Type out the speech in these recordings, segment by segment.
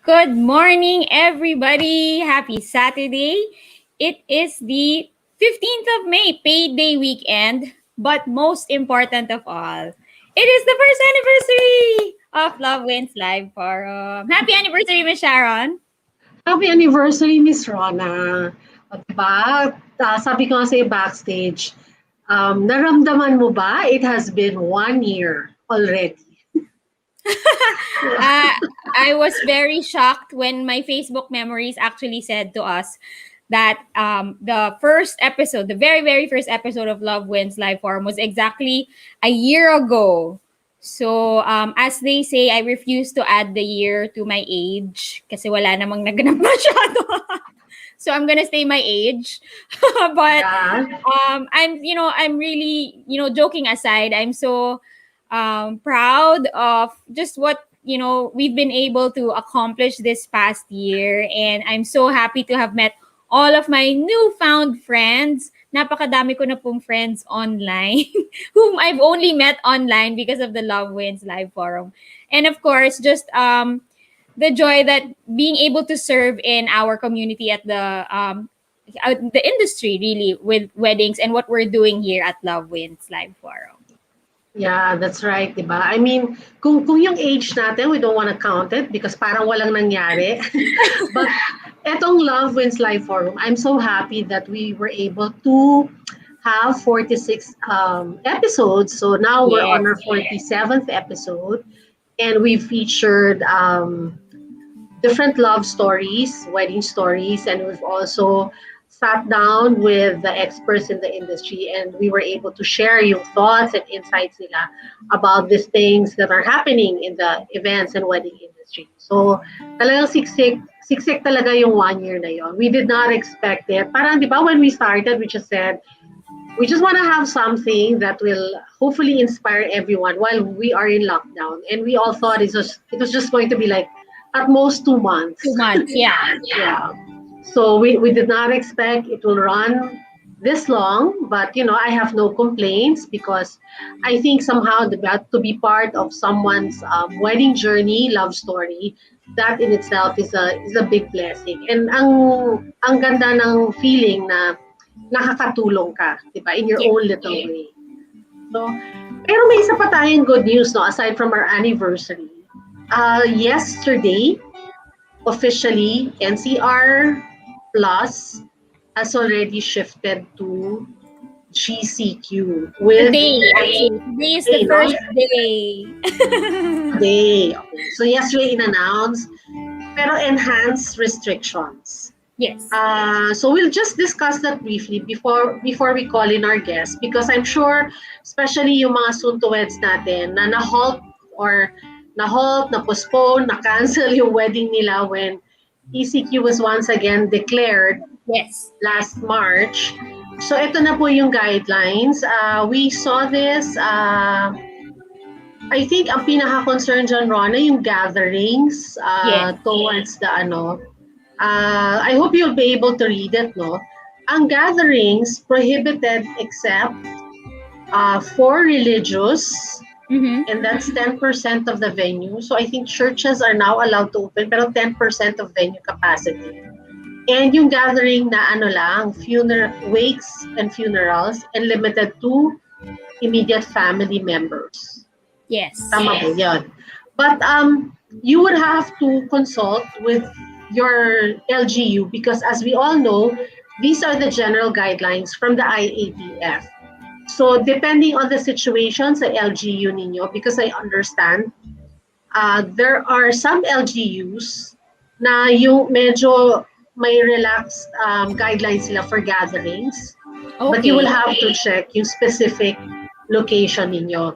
Good morning, everybody. Happy Saturday. It is the 15th of May, payday weekend. But most important of all, it is the first anniversary of Love Wins Live Forum. Happy anniversary, Miss Sharon. Happy anniversary, Miss Rona. O, diba? Sabi ko nga sa'yo backstage, naramdaman mo ba? It has been 1 year already. Uh, I was very shocked when my Facebook memories actually said to us that the first episode, the very, very first episode of Love Wins Live Forum was exactly a year ago. So, as they say, I refuse to add the year to my age kasi wala namang naganap masyado. So, I'm gonna stay my age. But Yeah. I'm really, joking aside, I'm so proud of just what we've been able to accomplish this past year, and I'm so happy to have met all of my newfound friends. Napakadami ko na pong friends online whom I've only met online because of the Love Wins Live Forum. And of course, just the joy that being able to serve in our community at the industry really with weddings and what we're doing here at Love Wins Live Forum. Yeah, that's right, diba? I mean, kung yung age natin, we don't want to count it because parang walang nangyari. But etong Love Wins Live Forum, I'm so happy that we were able to have 46 episodes. So now we're on Yes. our 47th episode, and we featured different love stories, wedding stories, and we've also sat down with the experts in the industry, and we were able to share yung thoughts and insights nila about these things that are happening in the events and wedding industry. So talagang siksik talaga yung 1 year na yon. We did not expect it. Parang di ba when we started, we just said, we just want to have something that will hopefully inspire everyone while we are in lockdown. And we all thought it was just going to be like at most 2 months. 2 months, yeah. Yeah. So we did not expect it will run this long, but I have no complaints because I think somehow to be part of someone's wedding journey, love story, that in itself is a big blessing. And ang ganda ng feeling na nakakatulong ka, 'di ba, in your Yeah. own little way. So, pero may isa pa tayong good news, no, aside from our anniversary. Yesterday, officially, NCR Plus has already shifted to GCQ with Today, actually. Today is the today, no? first day. Today. Okay. So yesterday in-announced, pero enhanced restrictions. Yes. So we'll just discuss that briefly before we call in our guests, because I'm sure, especially yung mga soon-to-weds natin na na-postpone, na-cancel yung wedding nila when ECQ was once again declared Yes. last March. So ito na po yung guidelines. We saw this, I think ang pinaka-concern dyan, Rona, yung gatherings Yes. towards the I hope you'll be able to read it, no? Ang gatherings prohibited except for religious, and that's 10% of the venue. So I think churches are now allowed to open, pero 10% of venue capacity. And yung gathering na wakes and funerals, and limited to immediate family members. Yes. Tama po yun. But you would have to consult with your LGU because, as we all know, these are the general guidelines from the IATF. So depending on the situation sa LGU ninyo, because I understand there are some LGUs na yung medyo may relaxed guidelines sila for gatherings. Okay. But you will have to check yung specific location ninyo.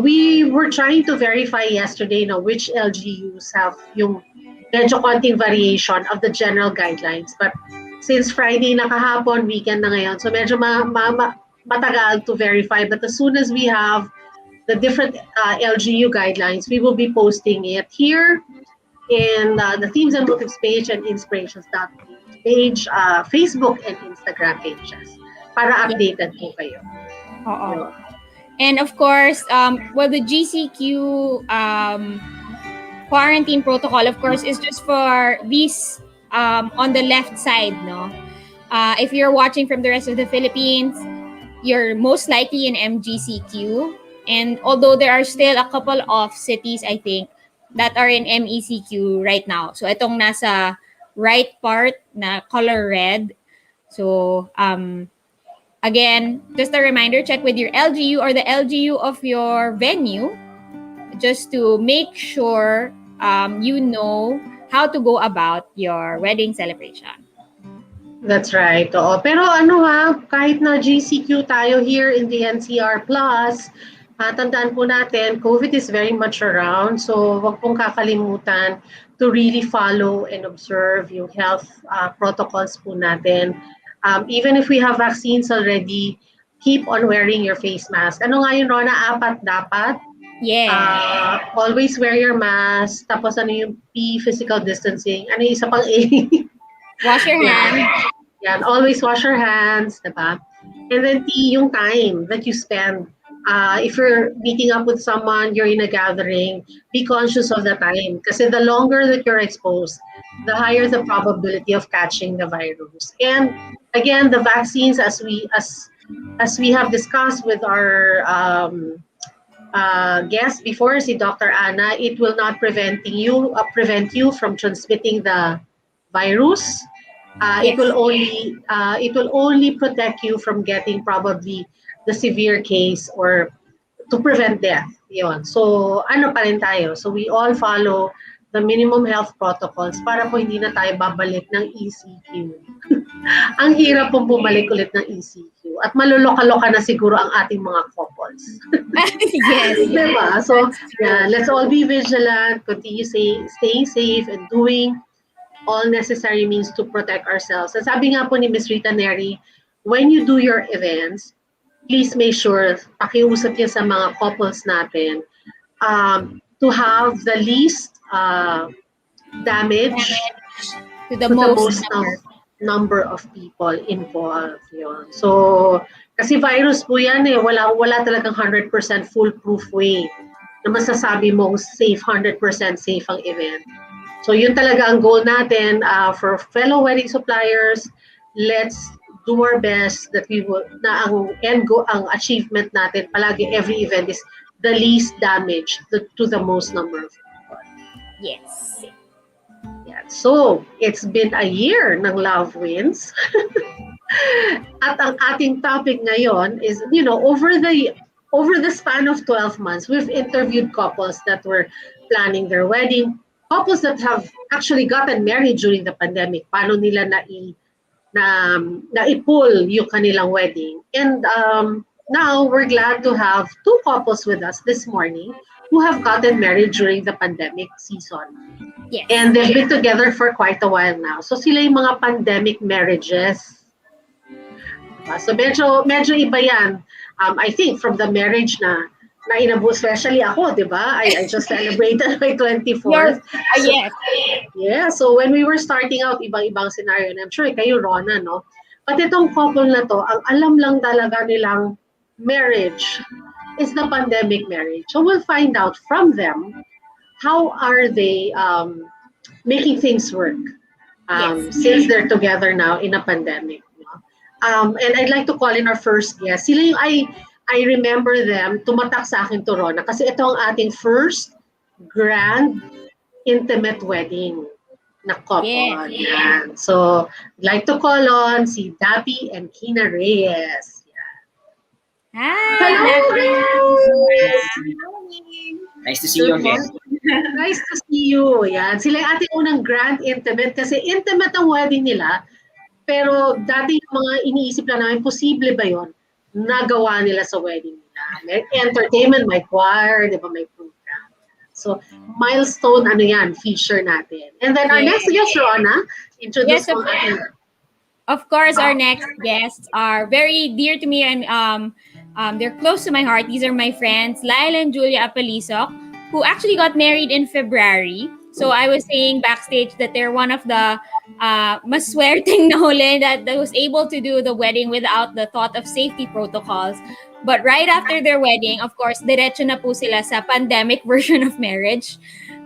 We were trying to verify yesterday which LGUs have yung medyo konting variation of the general guidelines. But since Friday na kahapon, weekend na ngayon, so medyo matagal to verify. But as soon as we have the different LGU guidelines, we will be posting it here in the Themes and Motives page and Inspirations.page, Facebook and Instagram pages para updated po kayo. Oo. And of course, the GCQ quarantine protocol, of course, is just for these on the left side, no? If you're watching from the rest of the Philippines, you're most likely in MGCQ. And although there are still a couple of cities, I think, that are in MECQ right now. So itong nasa right part na color red. So again, just a reminder, check with your LGU or the LGU of your venue just to make sure you know how to go about your wedding celebration. That's right. Oo. Pero ano ha, kahit na GCQ tayo here in the NCR Plus, tandaan po natin, COVID is very much around. So wag pong kakalimutan to really follow and observe yung health protocols po natin. Even if we have vaccines already, keep on wearing your face mask. Ano nga yun, Rona? Apat dapat? Yeah. Always wear your mask. Tapos ano yung P, physical distancing. Ano yung isa pang A? Wash your hands. Yan, always wash your hands, diba? And then T, yung time that you spend. If you're meeting up with someone, you're in a gathering, be conscious of the time. Kasi the longer that you're exposed, the higher the probability of catching the virus. And again, the vaccines, as we have discussed with our guest before, si Dr. Anna, it will not prevent you from transmitting the virus. Yes. It will only protect you from getting probably the severe case or to prevent death. Yon. So ano pa rin tayo? So we all follow the minimum health protocols para po hindi na tayo babalik ng ECQ. Ang hirap pong bumalik ulit ng ECQ. At maluloka-loka na siguro ang ating mga couples. Yes. Diba? So, yeah, let's all be vigilant, continue staying safe and doing all necessary means to protect ourselves. At sabi nga po ni Ms. Rita Neri, when you do your events, please make sure, pakiusap niya sa mga couples natin, to have the least damage To the to the most most number of people involved. Yun. So, kasi virus po yan eh, wala talagang 100% foolproof way na masasabi mong safe, 100% safe ang event. So yun talaga ang goal natin for fellow wedding suppliers. Let's do our best that we will na ang end goal, ang achievement natin palagi every event is the least damage to the most number of people. Yes. Yeah. So it's been a year ng Love Wins. At ang ating topic ngayon is, over the span of 12 months, we've interviewed couples that were planning their wedding, couples that have actually gotten married during the pandemic, paano nila na-pull yung kanilang wedding. And now we're glad to have two couples with us this morning who have gotten married during the pandemic season. Yes. And they've been together for quite a while now. So sila yung mga pandemic marriages. So medyo iba yan. I think from the marriage na inabot, especially ako, di ba? I just celebrated my 24th. Yes. Yeah, so when we were starting out, ibang scenario. And I'm sure kayo, Rona, no? But itong couple na to, ang alam lang talaga nilang marriage is the pandemic marriage. So we'll find out from them, how are they making things work since they're together now in a pandemic. And I'd like to call in our first guest. Sila yung I remember them, tumatak sa akin to, Rona, kasi ito ang ating first grand intimate wedding na couple. Yes. Yan. So, I'd like to call on si Dabi and Kina Reyes. Hi. Hello, Nice to see you again. Nice to see you. Yan. Sila yung ating unang grand intimate kasi intimate ang wedding nila. Pero dati yung mga iniisip lang namin, posible ba yon? Nagawa nila sa wedding nila. May entertainment, may choir, di ba, may program. So, milestone, feature natin. And then our next guest, Rona, introduce mo ating. Of course, our next guests are very dear to me and they're close to my heart. These are my friends, Lyle and Julia Apalisok, who actually got married in February. So I was saying backstage that they're one of the maswerteng na huli that was able to do the wedding without the thought of safety protocols. But right after their wedding, of course, diretso na po sila sa pandemic version of marriage.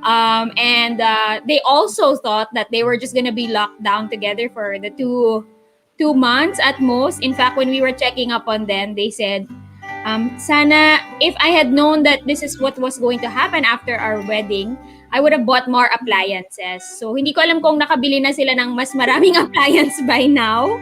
And they also thought that they were just gonna be locked down together for the 2 months at most. In fact, when we were checking up on them, they said, sana if I had known that this is what was going to happen after our wedding, I would have bought more appliances. So hindi ko alam kung nakabili na sila ng mas maraming appliance by now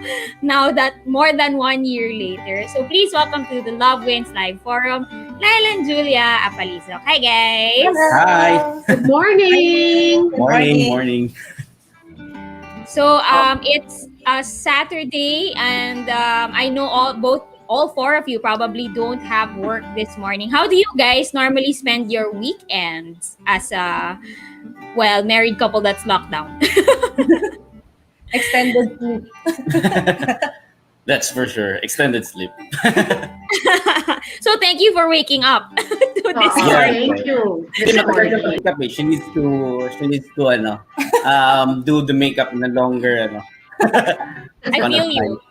that more than 1 year later. So please welcome to the Love Wins Live Forum, Lyle and Julia Apalizo. Hi guys! Hi. Good morning! Morning. So it's a Saturday, and I know all four of you probably don't have work this morning. How do you guys normally spend your weekends as a married couple that's locked down? Extended sleep. That's for sure. Extended sleep. So thank you for waking up to this Oh, morning. thank you. Hindi makeup eh. She needs to do the makeup na longer I feel you.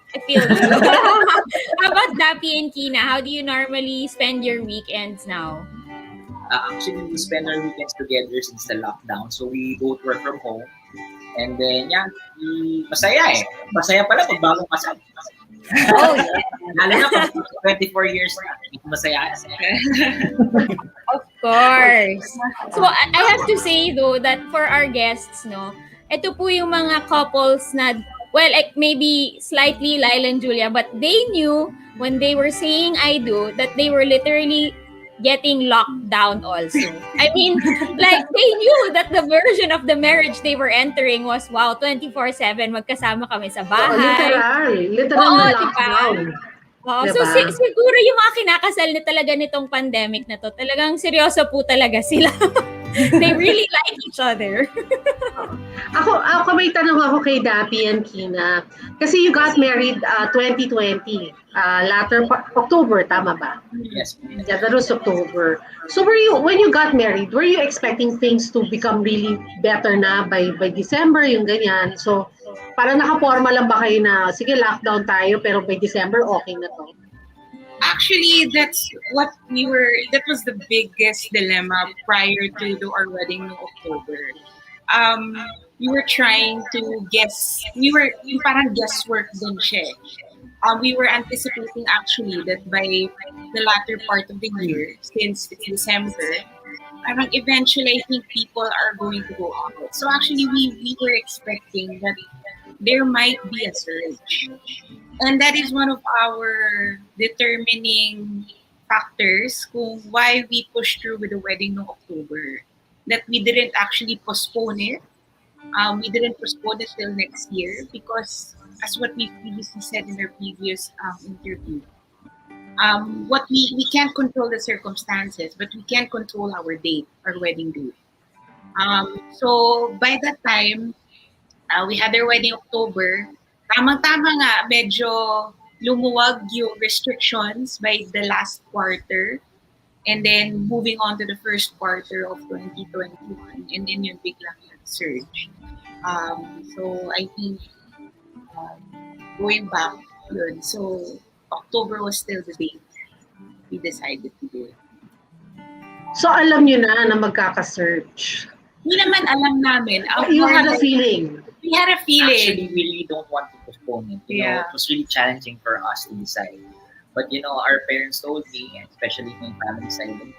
How about Dappy and Kina? How do you normally spend your weekends now? Actually, we spend our weekends together since the lockdown. So we both work from home. And then, masaya eh. Masaya pala pag bagong kasal. Oh, yeah. Lalo na pag 24 years na. Masaya. Of course. So I have to say though that for our guests, no, ito po yung mga couples na, like maybe slightly Lyle and Julia, but they knew when they were saying I do that they were literally getting locked down also. I mean, like they knew that the version of the marriage they were entering was 24/7 magkasama kami sa bahay. Literal Oo, na diba? lockdown. So siguro yung mga kinakasal na talaga nitong pandemic na to, talagang seryoso po talaga sila. They really like each other. Ako may tanong ako kay Dappy and Kina. Kasi you got married 2020, latter October, tama ba? Yes. Yeah, that was October. So when you got married, were you expecting things to become really better na by December, yung ganyan? So parang nakaporma lang ba kayo na, sige, lockdown tayo, pero by December, okay na to? Actually, that was the biggest dilemma prior to our wedding in October. We were trying to guess, yung parang guesswork din siya. We were anticipating actually that by the latter part of the year, since it's December, parang eventually I think people are going to go out. So actually we were expecting that there might be a surge. And that is one of our determining factors kung why we pushed through with the wedding in October. That we didn't actually postpone it. We didn't postpone it till next year because, as what we previously said in our previous interview, what we can't control the circumstances, but we can control our date, our wedding date. So by that time, we had our wedding October. Tamang-tama nga, medyo lumuwag yung restrictions by the last quarter. And then moving on to the first quarter of 2021. And then yung biglang surge. So I think going back yun. So October was still the date we decided to do it. So alam nyo na magkaka-surge? Hindi naman alam namin. You had a feeling? We had a feeling. Actually, we really don't want to postpone it. You know, it was really challenging for us to decide. But our parents told me, and especially my family side, if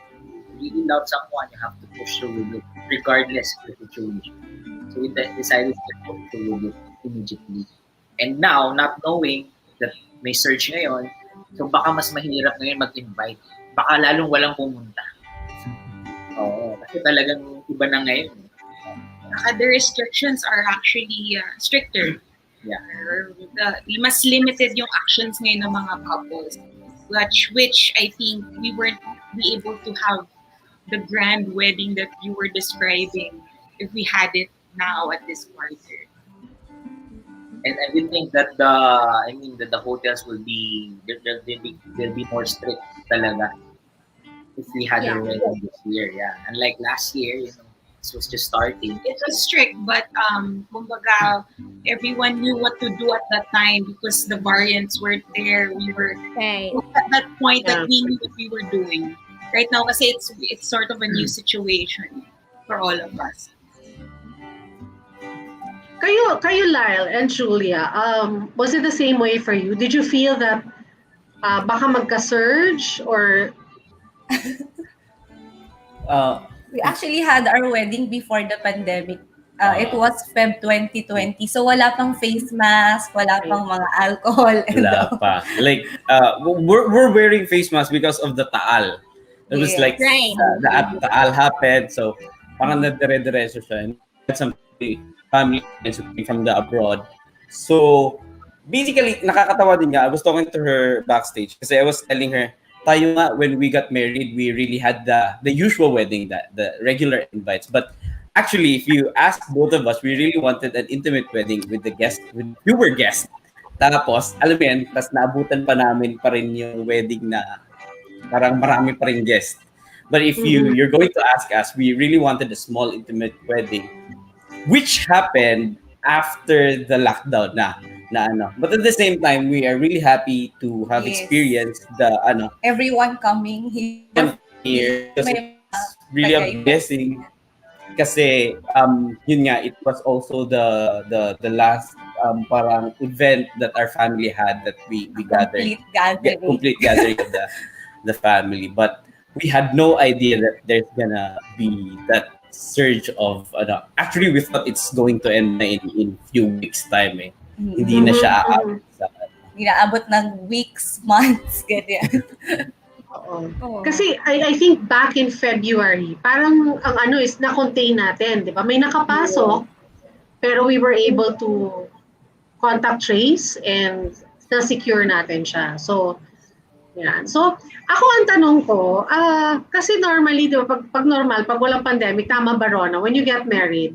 you really love someone, you have to push through with it, regardless of the situation. So we decided to push through with it immediately. And now, not knowing that may surge ngayon, so baka mas mahirap ngayon mag-invite. Baka lalong walang pumunta. Oo, kasi talagang iba na ngayon. The restrictions are actually stricter. Yeah. Mas limited yung actions ngayon ng mga couples, which I think we weren't be able to have the grand wedding that you were describing if we had it now at this quarter. And I would think that the hotels will be they'll be more strict talaga if we had a wedding this year. Yeah, unlike last year, this was just starting. It was strict, but kumbaga, everyone knew what to do at that time because the variants weren't there. We were at that point that we knew what we were doing. Right now, kasi it's sort of a new situation. for all of us. Kayo Lyle and Julia, was it the same way for you? Did you feel that baka magka-surge or We actually had our wedding before the pandemic. It was Feb 2020. So wala pang face mask, wala pang mga alcohol. And wala pa. Like, we're wearing face masks because of the taal. It was like, Right. the taal happened. So, parang nadire-diretso siya. And we had some family friends who came from the abroad. So, basically, nakakatawa din nga. I was talking to her backstage kasi I was telling her, tayo nga, when we got married, we really had the usual wedding, the regular invites. But actually, if you ask both of us, we really wanted an intimate wedding with the guests, with fewer guests. Tapos, alam mo yan, tapos naabutan pa namin pa rin yung wedding na parang marami pa rin guests. But if you're going to ask us, we really wanted a small intimate wedding, which happened after the lockdown na ano. But at the same time, we are really happy to have Yes. experienced the everyone coming here. here because May it's really a blessing. Kasi yun nga, it was also the last parang event that our family had that we gathered. Complete gathering of the family. But we had no idea that there's gonna be that surge of actually we thought it's going to end na in few weeks time eh. Hindi na siya aabot sa Inaabot ng weeks, months, ganyan. Oo. Kasi I think back in February, parang ang is na-contain natin, di ba? May nakapasok, pero we were able to contact trace and na-secure natin siya. So, yan. So, ako ang tanong ko, kasi normally, di ba, pag normal, pag walang pandemic, tama ba, Rona, when you get married,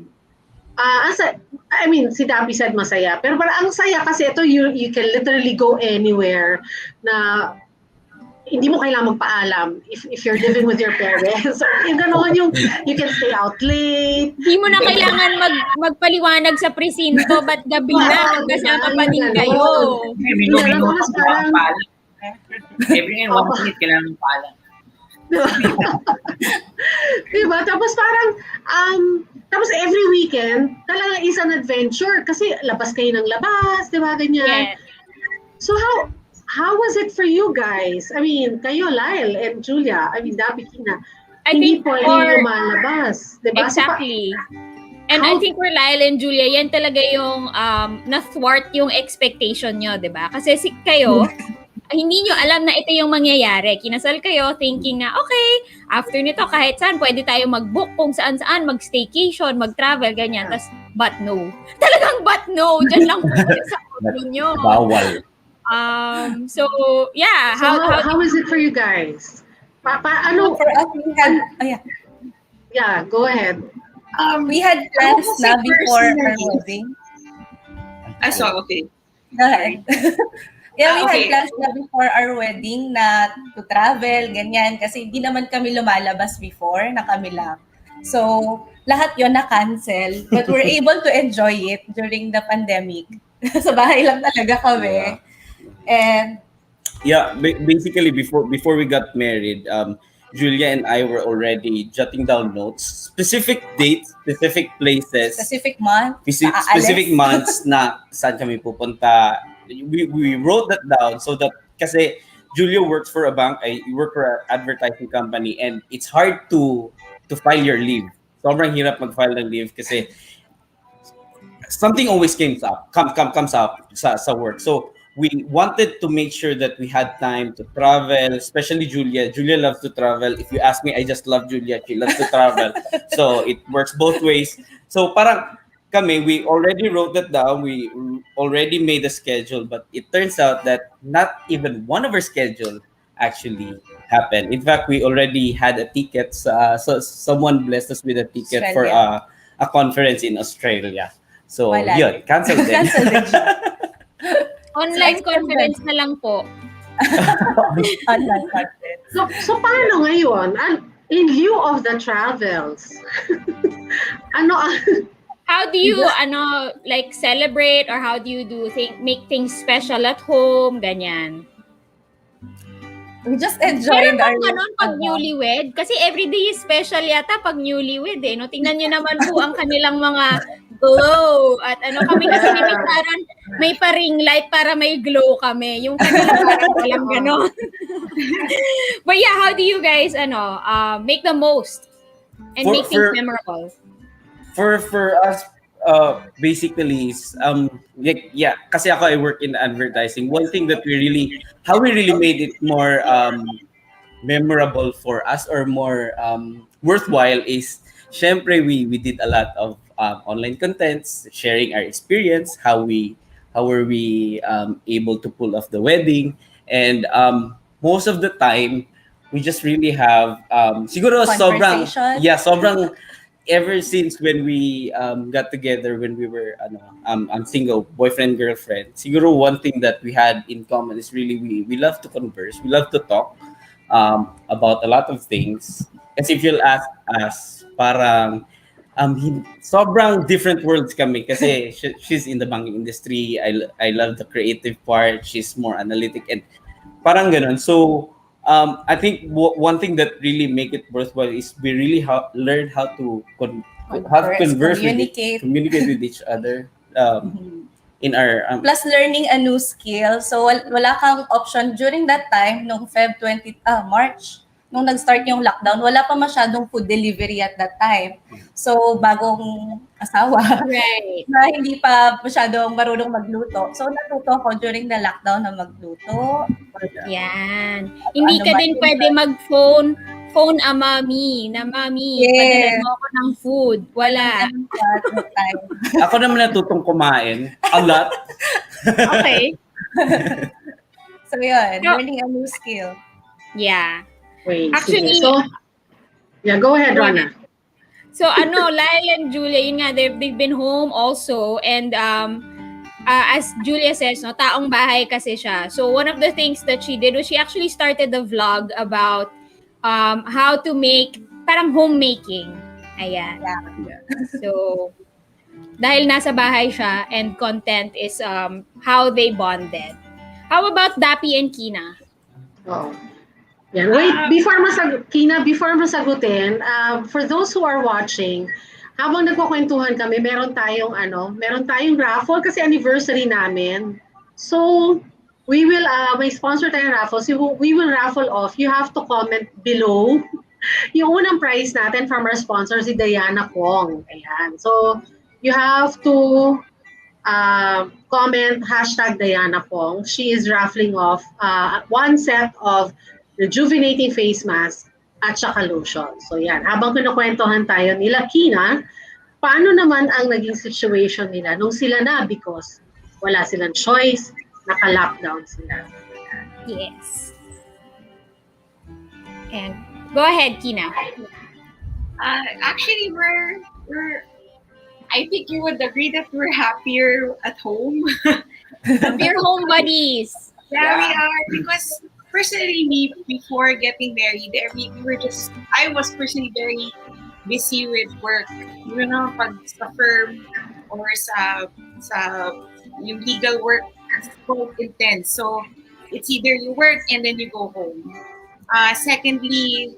si Dapi said masaya, pero parang ang saya kasi ito, you can literally go anywhere na hindi mo kailangang magpaalam if you're living with your parents. Yung gano'n you can stay out late. Hindi mo na kailangan magpaliwanag sa presinto, ba't gabi na, magkasama pa din kayo. Every ngayon, 1 minute kailangan ng paalam. Diba? Tapos parang, tapos every weekend, talaga is an adventure kasi labas kayo ng labas, diba? Ganyan. Yes. So how was it for you guys? I mean, kayo, Lyle and Julia, Dapi, Kina, I hindi think pwede lumalabas, diba? Exactly. And I think for Lyle and Julia, yan talaga yung na-thwart yung expectation nyo, di ba? Kasi kayo, hindi nyo alam na ito yung mangyayari. Kinasal kayo thinking na, okay, after nito, kahit saan, pwede tayo mag-book kung saan-saan, mag-staycation, mag-travel, ganyan. Tas, but no. Talagang but no. Diyan lang po sa ulo nyo. bawal. So, yeah. So how is it for you guys? For us, we had, Yeah, go ahead. we had plans na before our wedding. Okay. Go ahead. Yeah, we Okay. had plans na before our wedding na to travel, ganyan. Kasi hindi naman kami lumalabas before, na kami lang. So, lahat yon na-cancel. But we're able to enjoy it during the pandemic. Sa bahay lang talaga kami. And basically before we got married, Julia and I were already jotting down notes, specific dates, specific places, specific month, specific months na saan kami pupunta. We wrote that down so that kasi Julia works for a bank, I work for an advertising company, and it's hard to file your leave. Sobrang hirap mag-file ng leave kasi something always comes up sa work. So we wanted to make sure that we had time to travel, especially Julia. Julia loves to travel. If you ask me, I just love Julia. She loves to travel. So it works both ways. So parang kami, we already wrote that down. We already made a schedule, but it turns out that not even one of our schedule actually happened. In fact, we already had a ticket. So someone blessed us with a ticket for a conference in Australia. So yun, cancel din. Online conference na lang po. Online conference. So paano ngayon? In lieu of the travels, how do you like celebrate, or how do you make things special at home, ganyan? We just Meron enjoyed our bang ganon pag newlywed? Kasi everyday is special yata pag newlywed eh. No? Tingnan nyo naman po ang kanilang mga glow. At kami kasi ni Miss Sharon, may pa-ring light para may glow kami. Yung kanila parang walang ganon. But yeah, how do you guys make the most and For- make things for- memorable? For us, basically is yeah, kasi ako I work in advertising. One thing that how we really made it more memorable for us or more worthwhile is syempre we did a lot of online contents, sharing our experience, how were we able to pull off the wedding, and most of the time we just really have siguro Conversation. sobrang ever since when we got together when we were I'm single, boyfriend girlfriend, siguro one thing that we had in common is really we love to converse, we love to talk about a lot of things. Kasi if you'll ask us, parang sobrang different worlds kami kasi she's in the banking industry. I love the creative part. She's more analytic and parang ganun. So I think one thing that really make it worthwhile is we really learn how to converse communicate with each other in our Plus learning a new skill. So wala kang option during that time nung March nung nag-start yung lockdown, wala pa masyadong food delivery at that time. So bagong asawa Right. na hindi pa masyadong marunong magluto. So natuto ako during the lockdown na magluto. Yan. Hindi ka Ano din ba yun? pwede phone a mami na mami, padala mo ako ng food. Wala. At that time. ako naman natutong kumain a lot. Okay. So yun, No. learning a new skill. Yeah. Wait, Actually, sige. So, yeah, go ahead, Rona. So Lyle and Julia, yun nga, they've been home also, and as Julia says, no, taong bahay kasi siya. So one of the things that she did was she actually started a vlog about how to make parang homemaking. Ayan. Yeah. So dahil nasa bahay siya and content is how they bonded. How about Dappy and Kina? Oh. Yan. Wait, Kina, before masagutin, for those who are watching, habang nagkukwentuhan kami, meron tayong raffle kasi anniversary namin. So, we will, may sponsor tayong raffle. So, we will raffle off. You have to comment below yung unang prize natin from our sponsor, si Diana Kwong. Ayan. So, you have to comment #Diana Kwong. She is raffling off one set of rejuvenating face mask at saka lotion. So yan, habang pinakwentuhan tayo nila Kina, paano naman ang naging situation nila nung sila na because wala silang choice, naka-lockdown sila. Yes. And go ahead, Kina. Actually, we're I think you would agree that we're happier at home. We're home buddies. Yeah, we are, because personally, me, before getting married, I was personally very busy with work. You know, pag sa firm or sa yung legal work, it's so intense. So, it's either you work and then you go home. Secondly,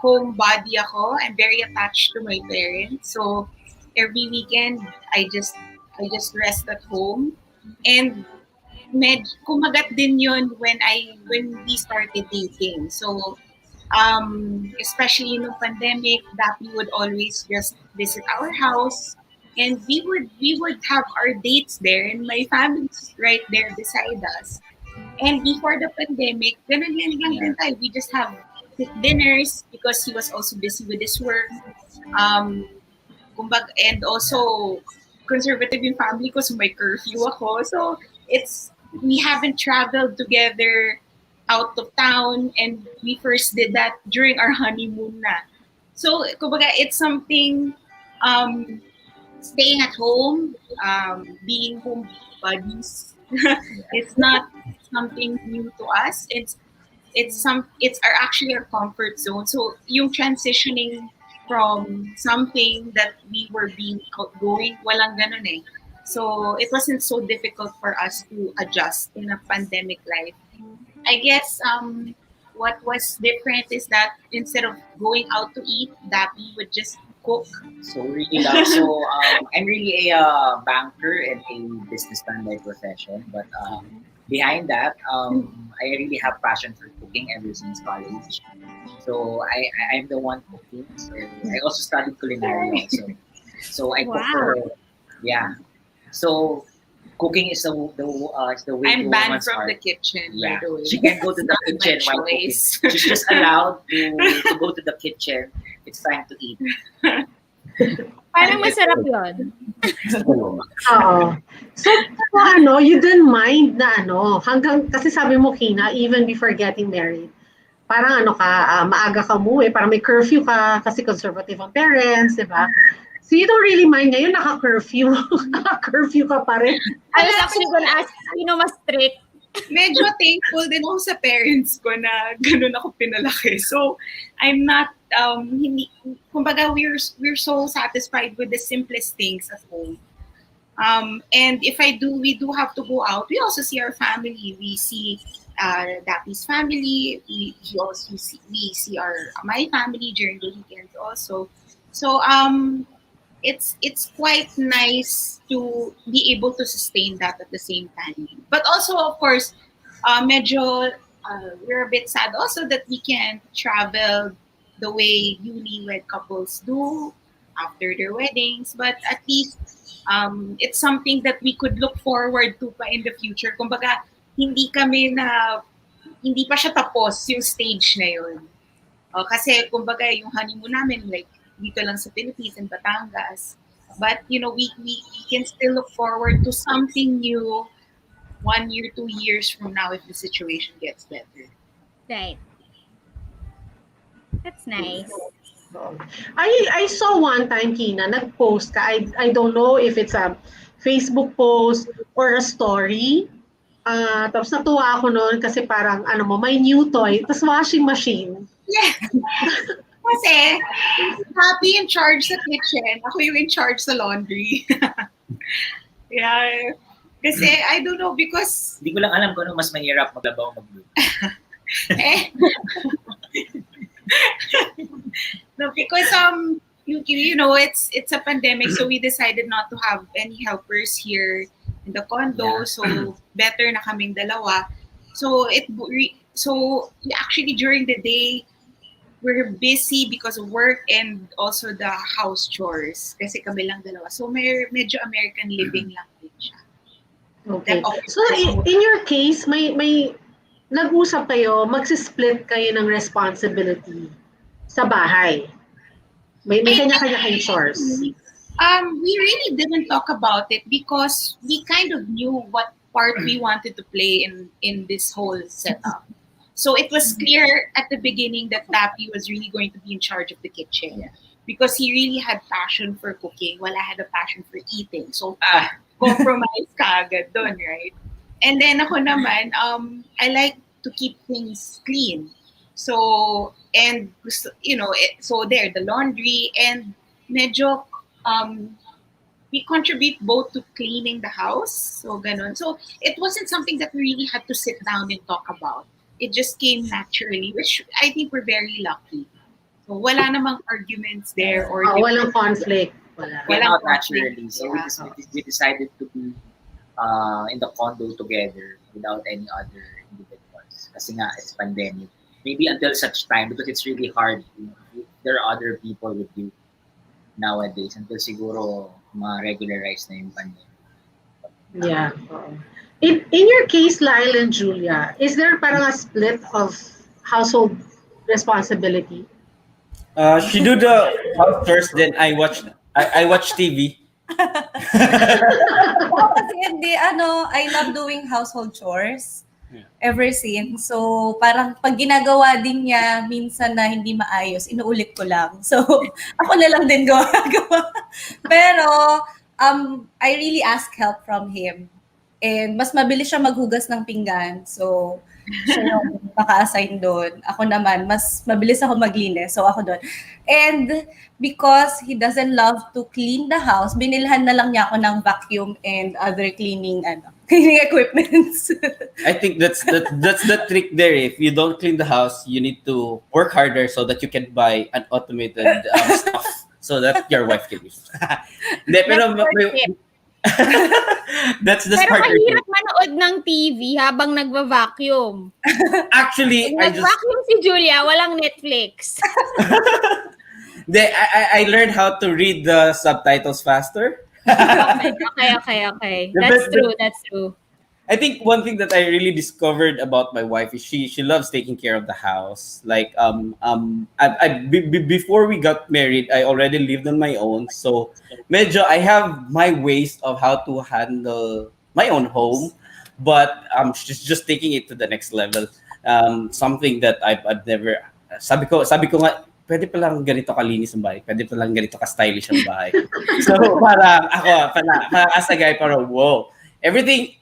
homebody ako. I'm very attached to my parents. So, every weekend, I just rest at home. And kumagat din yun when we started dating. So, especially in the pandemic, Dappy would always just visit our house, and we would have our dates there, and my family's right there beside us. And before the pandemic, ganun lang din tayo. We just have quick dinners because he was also busy with his work. And also conservative yung family ko, so may curfew ako. So, we haven't traveled together out of town, and we first did that during our honeymoon na. So, kumbaga, it's something, staying at home, being home buddies. It's not something new to us. It's actually our comfort zone. So, yung transitioning from something that we were being outgoing, walang ganun eh. So it wasn't so difficult for us to adjust in a pandemic life. I guess what was different is that instead of going out to eat, Dappy would just cook. So really love. So I'm really a banker and a businessman by profession. But behind that, I really have passion for cooking ever since college. So I'm the one cooking. So I also studied culinary also. So I cook for Wow. her. Yeah. So cooking is the way to I'm banned woman's from heart. the kitchen, Yeah, by the way. she can go to the Not my kitchen while cooking. choice. She's just allowed to go to the kitchen. It's time to eat. Parang masarap yun. Oo. So, you didn't mind na hanggang, kasi sabi mo, Kina, even before getting married, parang maaga ka umuwi, parang may curfew ka, kasi conservative ang parents, di ba? So, you don't really mind ngayon, naka-curfew. Naka-curfew ka pa rin. I was actually gonna ask, sino mas strict? Medyo thankful din ako sa parents ko na ganun ako pinalaki. So, I'm not, hindi, kumbaga, we're so satisfied with the simplest things at home. And we do have to go out. We also see our family. We see Dappy's family. We see my family during the weekends also. So it's quite nice to be able to sustain that at the same time. But also, of course, medyo we're a bit sad also that we can't travel the way newlywed couples do after their weddings. But at least it's something that we could look forward to pa in the future. Kumbaga, hindi pa siya tapos yung stage na yun. Kasi kumbaga yung honeymoon namin like dito lang sa Philippines and Batangas. But we can still look forward to something new 1 year, 2 years from now if the situation gets better. Right. That's nice. I saw one time, Kina, nag-post ka. I don't know if it's a Facebook post or a story. Tapos natuwa ako noon kasi parang may new toy, tapos washing machine. Yeah. Kasi, Happy in charge sa kitchen. Ako yung in charge sa laundry. Yeah. Kasi, I don't know, because... Hindi ko lang alam kung ano mas mahirap maglabaw magluto. No, because it's a pandemic, so we decided not to have any helpers here in the condo. Yeah. So better na kaming dalawa. So actually during the day we're busy because of work and also the house chores kasi kami lang dalawa. So medyo American living lang din siya. Okay. So in your case, may nag-usap kayo, magsisplit kayo ng responsibility sa bahay. May kanya-kanya kayong chores. We really didn't talk about it because we kind of knew what part we wanted to play in this whole setup. So it was clear at the beginning that Dappy was really going to be in charge of the kitchen because he really had passion for cooking while I had a passion for eating. So compromise ka agad dun, right? And then ako naman, I like to keep things clean. So, and so there, the laundry and medyo, we contribute both to cleaning the house. So, ganon. So, it wasn't something that we really had to sit down and talk about. It just came naturally, which I think we're very lucky. So, wala namang arguments there or walang conflict. Went out naturally. So we decided to be in the condo together without any other individuals. Kasi nga, it's pandemic. Maybe until such time, because it's really hard. There are other people with you nowadays until siguro ma-regularize na yung pandemic. Yeah. In your case, Lyle and Julia, is there parang a split of household responsibility? She do the house chores, then I watch TV. Kasi hindi, I love doing household chores ever since. So, parang pag ginagawa din niya, minsan na hindi maayos, inuulit ko lang. So, ako na lang din gawa. Pero, I really ask help from him. And mas mabilis siya maghugas ng pinggan. So, siya yung naka-assign doon. Ako naman, mas mabilis ako maglinis. So, ako doon. And because he doesn't love to clean the house, binilhan na lang niya ako ng vacuum and other cleaning cleaning equipments. I think that's the trick there. If you don't clean the house, you need to work harder so that you can buy an automated stuff so that your wife can use. Hindi, pero That's for tip. that's the Pero smarter mahirap thing. manood ng TV habang nagva-vacuum. Actually, Pag I just nag-vacuum si Julia, walang Netflix. I learned how to read the subtitles faster. Okay. That's true. I think one thing that I really discovered about my wife is she loves taking care of the house. Like before we got married, I already lived on my own, so medyo I have my ways of how to handle my own home, but she's just taking it to the next level. Something that I've never sabi ko nga pwede pa lang ganito kalinis ang bahay, pwede pa lang ganito ka-stylish ang bahay. So parang ako as a guy parang wow. Every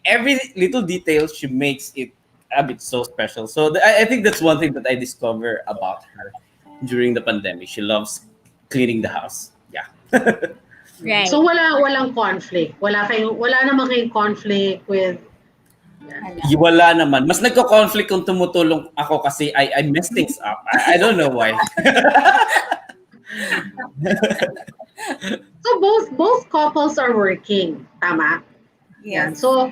little detail, she makes it a bit so special. So I think that's one thing that I discovered about her during the pandemic. She loves cleaning the house. Yeah. Right. So walang conflict. Wala naman kayong conflict with Wala naman. Mas nagko-conflict kung tumutulong ako kasi I mess things up. I don't know why. So both couples are working, tama? Yan. Yes. So,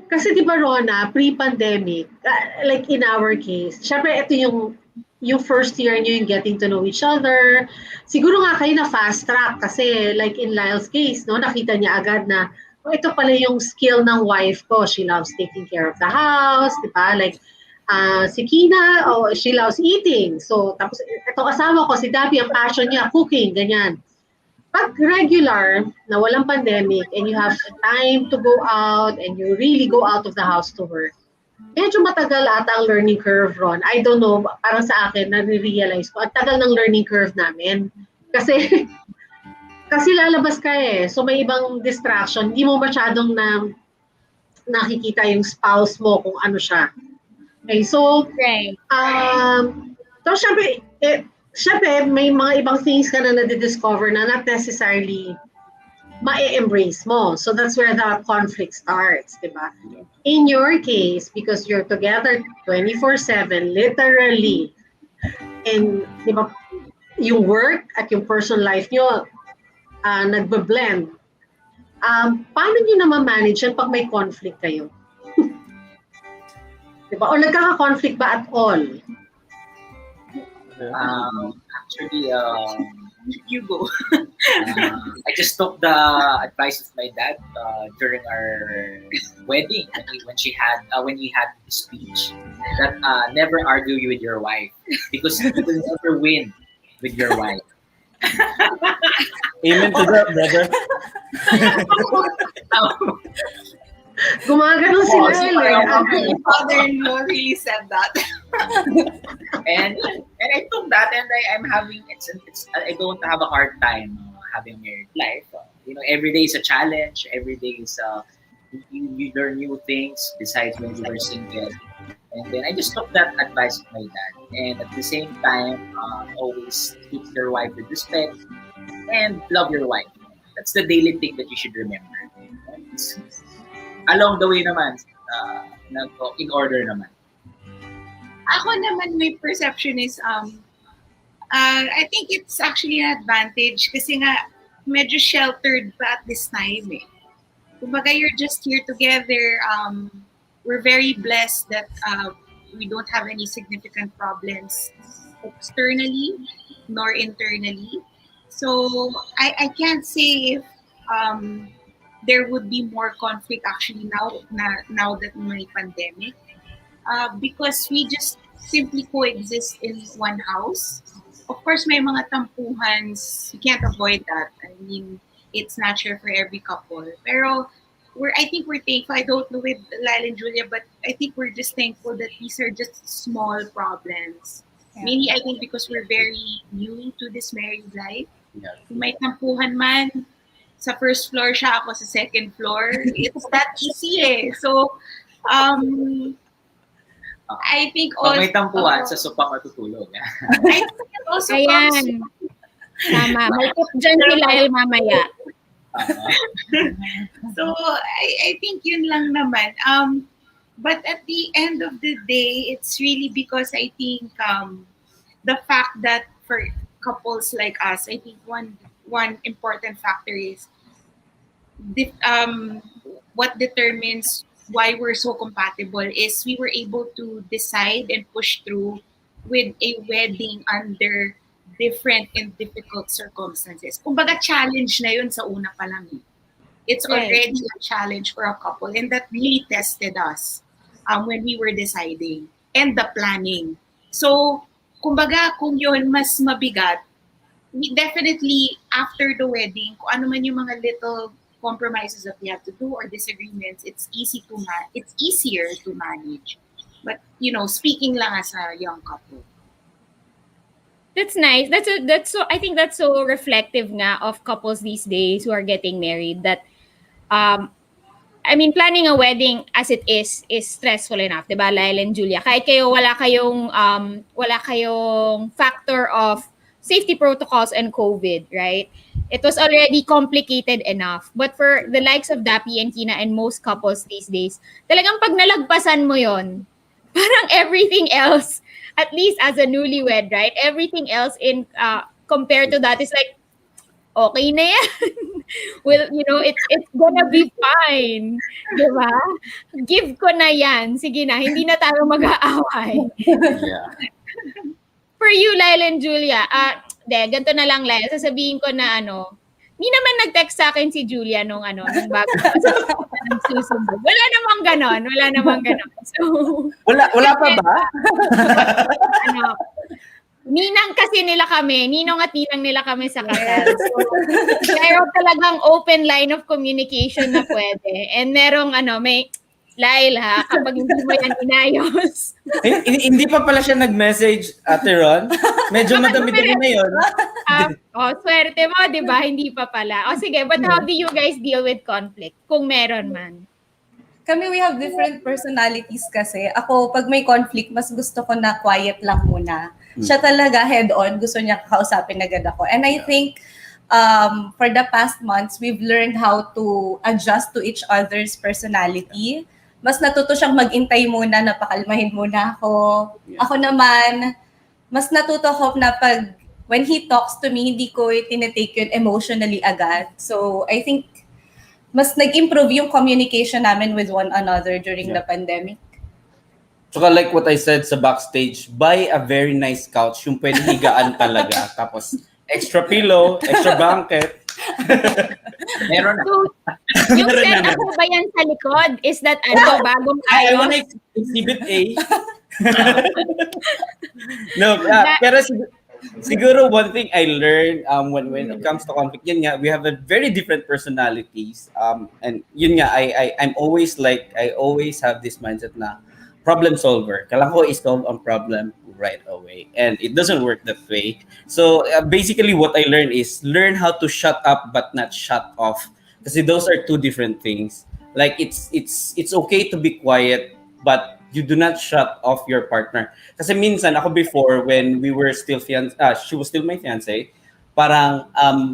kasi di ba Rona, pre-pandemic, like in our case, syempre ito yung first year nyo yung getting to know each other. Siguro nga kayo na fast track kasi like in Lyle's case, no, nakita niya agad na ito pala yung skill ng wife ko. She loves taking care of the house, di ba? Like, si Kina, she loves eating. So, tapos ito kasama ko, si Dabi, ang passion niya, cooking, ganyan. Pag regular, na walang pandemic, and you have time to go out, and you really go out of the house to work, medyo matagal ata ang learning curve, Ron. I don't know, parang sa akin, nare-realize ko, ang tagal ng learning curve namin. Kasi, kasi lalabas ka eh. So may ibang distraction. Hindi mo masyadong nakikita yung spouse mo kung ano siya. Okay, so, Right. so syempre, may mga ibang things ka na nadidiscover na not necessarily ma-embrace mo. So that's where the conflict starts, di ba? In your case, because you're together 24/7, literally, and di ba, yung work at yung personal life nyo, nagbe-blend. Paano nyo naman manage yan pag may conflict kayo? Di ba? O nagkaka-conflict ba at all? Actually, You go. I just took the advice of my dad during our wedding when he had the speech that never argue with your wife because you will never win with your wife. Amen to that, brother. Gumagano sila My father-in-law really said that. and I took that and I'm having it's I don't have a hard time having a married life. Every day is a challenge. Every day is you learn new things besides when you were single. And then I just took that advice of my dad. And at the same time, always treat your wife with respect and love your wife. That's the daily thing that you should remember. Along the way naman, in order naman. Ako naman, my perception is, I think it's actually an advantage kasi nga, medyo sheltered pa at this time eh. Kumbaga, you're just here together. We're very blessed that we don't have any significant problems externally nor internally. So, I can't say if there would be more conflict actually now that may pandemic. Because we just simply coexist in one house. Of course, may mga tampuhans. You can't avoid that. I mean, it's natural for every couple. Pero I think we're thankful. I don't know with Lyle and Julia, but I think we're just thankful that these are just small problems. Yeah. Maybe I think because we're very new to this married life. Yeah. Kung may tampuhan man, sa first floor siya, ako sa second floor. It's that easy eh. So, I think Pag also... may tampuhan, sa sopa matutulog. I think it also comes... Ayan. Tama. May tip dyan si Lyle mamaya. So, I think yun lang naman. But at the end of the day, it's really because I think the fact that for couples like us, I think one important factor is what determines why we're so compatible is we were able to decide and push through with a wedding under different and difficult circumstances. Kumbaga challenge na yun sa una pa lang. It's Right. already a challenge for a couple, and that really tested us when we were deciding and the planning. So, kumbaga, kung yun mas mabigat, we definitely after the wedding, kung ano man yung mga little compromises that we have to do or disagreements, it's easier to manage. But speaking lang as a young couple. That's nice. That's so I think that's so reflective nga of couples these days who are getting married that I mean planning a wedding as it is stressful enough, 'di ba? Lyle and Julia. Kahit kayo wala kayong factor of safety protocols and COVID, right? It was already complicated enough. But for the likes of Dappy and Kina and most couples these days, talagang pag nalagpasan mo 'yon, parang everything else, at least as a newlywed, right? Everything else in compared to that is like, okay na yan. Well, it's gonna be fine. Diba? Give ko na yan. Sige na, hindi na tayo mag-aaway. Yeah. For you, Lyle and Julia, ganito na lang, Lyle. Sasabihin ko na hindi naman nag-text sa akin si Julia nung bago susunod. Wala namang ganon. So, Wala pa ba? Ninang kasi nila kami, ninong at ninang nila kami sa kasal. So, meron talagang open line of communication na pwede. And merong may, Lyle ha, kapag hindi mo yan inayos. Hindi pa pala siya nag-message, Ate Ron. Medyo madami-dami na yun. Swerte mo, di ba? Hindi pa pala. Sige, but how do you guys deal with conflict? Kung meron man. Kami, we have different personalities kasi. Ako, pag may conflict, mas gusto ko na quiet lang muna. Siya talaga head-on, gusto niya kakausapin agad ako. And I think for the past months, we've learned how to adjust to each other's personality. Mas natuto siyang mag-intay muna, napakalmahin muna ako. Yeah. Ako naman, mas natuto ko na when he talks to me, hindi ko tinitake yun emotionally agad. So I think mas nag-improve yung communication namin with one another during the pandemic. Saka like what I said sa backstage, buy a very nice couch, yung pwede higaan talaga. Tapos extra pillow, extra blanket. Meron na. So, yung setup mo ba yan sa likod? Is that bagong I ayos? wanna exhibit A. No, pero siguro one thing I learned when it comes to conflict, yun nga, we have a very different personalities. And yun nga, I'm always I always have this mindset na problem solver. Kailangan ko i-solve ang problem right away. And it doesn't work that way. So basically what I learned is learn how to shut up but not shut off. Kasi those are two different things. Like it's okay to be quiet, but you do not shut off your partner. Kasi minsan ako before when we were still she was still my fiancé, parang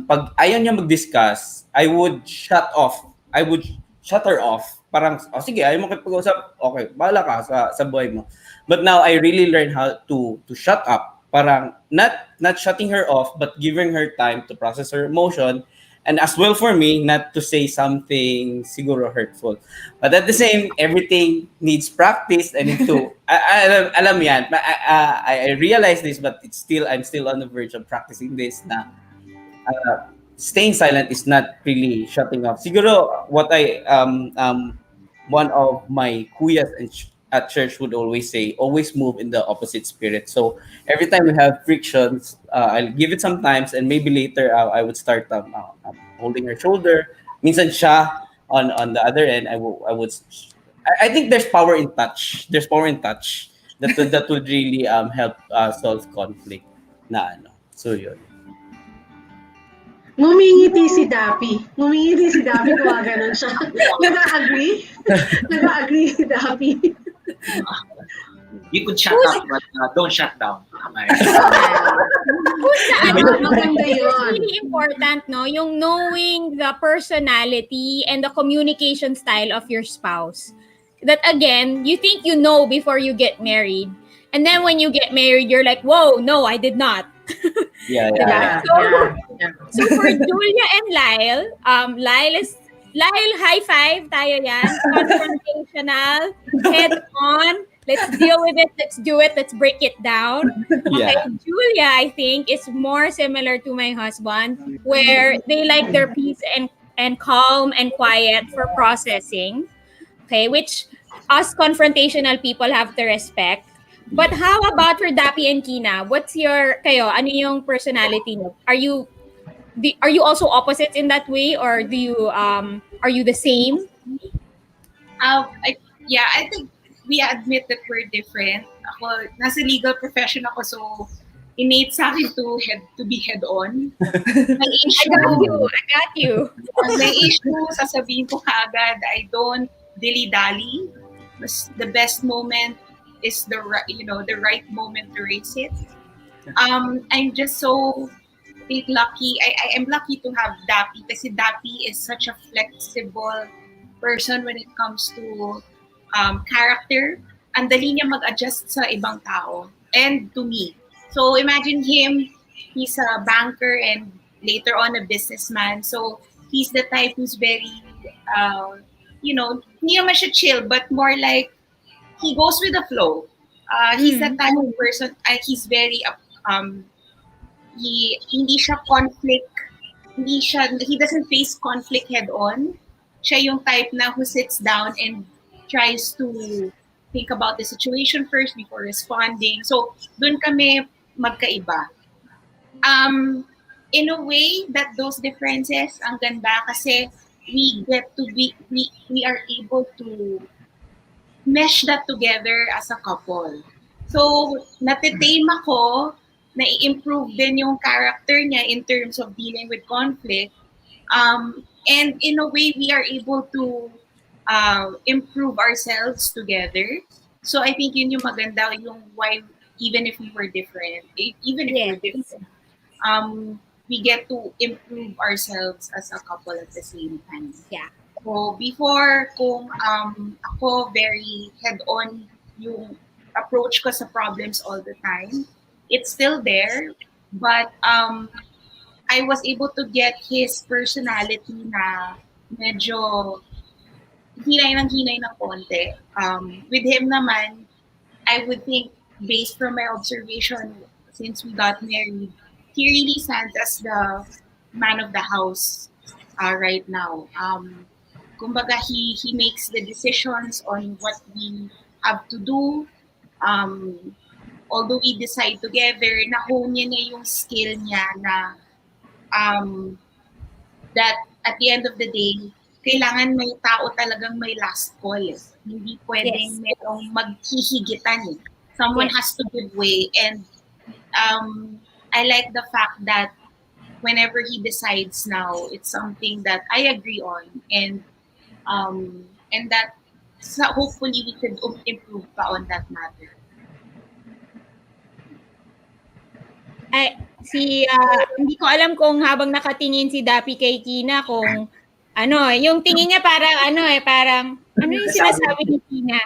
pag ayaw niya mag-discuss, I would shut her off. Parang, sige, ayaw mo kapag-usap, okay, bahala ka sa buhay mo. But now, I really learned how to shut up. Parang, not shutting her off, but giving her time to process her emotion. And as well for me, not to say something siguro hurtful. But at the same, everything needs practice. I need to, alam yan. I realize this, but I'm still on the verge of practicing this na staying silent is not really shutting off. Siguro what one of my kuyas at church would always say, always move in the opposite spirit. So every time we have frictions, I'll give it some times, and maybe later I would start holding her shoulder. Minsan siya on the other end. I think there's power in touch. There's power in touch that would really help solve conflict. So yun. Ngumingiti si Dappy. Gumaganon siya. Nag-agree? Nag-agree si Dappy. You could shut up, but don't shut down. Kung sa ano, Maganda it's yun. really important, no? Yung knowing the personality and the communication style of your spouse. That again, you think you know before you get married. And then when you get married, you're like, whoa, no, I did not. Yeah, Diba? yeah. So for Julia and Lyle, Lyle, high five tayo yan. Confrontational, head on. Let's deal with it. Let's do it. Let's break it down. Okay, Yeah. Julia, I think, is more similar to my husband, where they like their peace and calm and quiet for processing. Okay, which us confrontational people have to respect. But how about for Dapi and Kina? What's your Ano yung personality niyo? Are you also opposites in that way, or do you are you the same? I think we admit that we're different. Ako, nasa legal profession ako, so innate sa akin to be head on. May issue, I got you. pag may issue, sasabihin ko kagad, I don't dilly-dally. The best moment is the right moment to raise it. I'm just so lucky. I am lucky to have Dapi kasi Dapi is such a flexible person when it comes to character. Ang dali niya mag-adjust sa ibang tao and to me. So imagine him, he's a banker and later on a businessman. So he's the type who's very, hindi naman siya chill, but more like he goes with the flow. He's the type of person, he's very, hindi siya conflict, he doesn't face conflict head on. Siya yung type na who sits down and tries to think about the situation first before responding. So, dun kami magkaiba. In a way that those differences, ang ganda kasi we are able to mesh that together as a couple. So, natitame ako, na-improve din yung character niya in terms of dealing with conflict. And in a way, we are able to improve ourselves together. So I think yun yung maganda, yung why even if we were different, we get to improve ourselves as a couple at the same time. Yeah. So before, kung ako very head-on yung approach ko sa problems all the time, it's still there, but I was able to get his personality na medyo hinay ng konti. With him naman, I would think, based from my observation since we got married, he really stands as the man of the house right now. Kumbaga, he makes the decisions on what we have to do. Although we decide together, na-hone niya yung skill niya na that at the end of the day, kailangan may tao talagang may last call. Hindi pwedeng merong maghihigitan. Someone has to give way. And I like the fact that whenever he decides now, it's something that I agree on. And that hopefully we could improve pa on that matter. Hindi ko alam kung habang nakatingin si Dapi kay Kina kung yung tingin niya parang yung sinasabi ni Kina.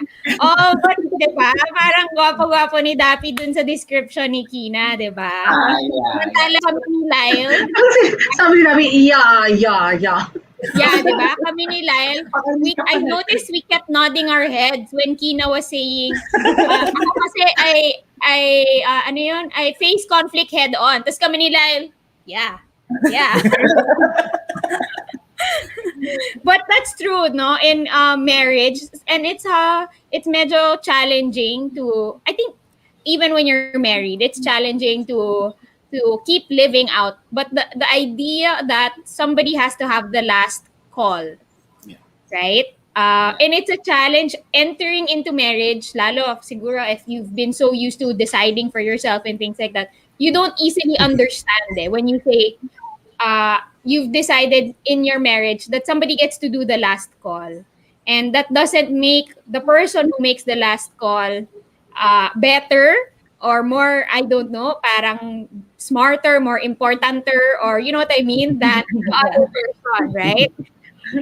But diba? Parang gwapo-gwapo ni Dapi dun sa description ni Kina, diba? Samantala kami ni Lyle. Sabi namin, yeah. Yeah, diba? Kami ni Lyle, I noticed we kept nodding our heads when Kina was saying, ako kasi I face conflict head on. Tapos kami ni Lyle, yeah. But that's true, no? In marriage, and it's medyo challenging to, I think, even when you're married, it's challenging to keep living out. But the idea that somebody has to have the last call, right? And it's a challenge entering into marriage, lalo siguro if you've been so used to deciding for yourself and things like that, you don't easily understand when you say you've decided in your marriage that somebody gets to do the last call. And that doesn't make the person who makes the last call better or more, I don't know, parang smarter, more importanter, or you know what I mean, than the other person, right?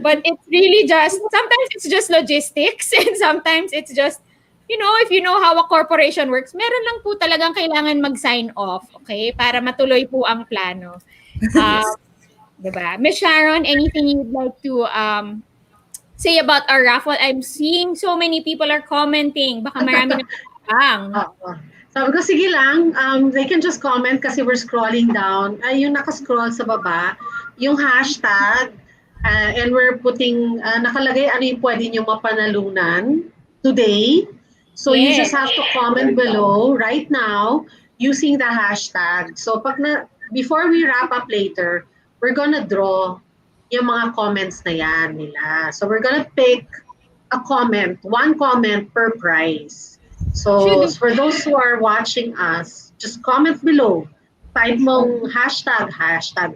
But it's really just, sometimes it's just logistics and sometimes it's just, if you know how a corporation works, meron lang po talagang kailangan mag-sign off, okay? Para matuloy po ang plano. Yes. Diba? Miss Sharon, anything you'd like to say about our raffle? I'm seeing so many people are commenting. Baka marami na pang. Oo. Sabi ko, sige lang, they can just comment kasi we're scrolling down. Ay, yung nakascroll sa baba, yung hashtag, and we're putting, nakalagay ano yung pwede nyo mapanalunan today. So you just have to comment below right now using the hashtag. So before we wrap up later, we're gonna draw yung mga comments na yan nila. So we're gonna pick a comment, one comment per prize. So for those who are watching us, just comment below. Type mong hashtag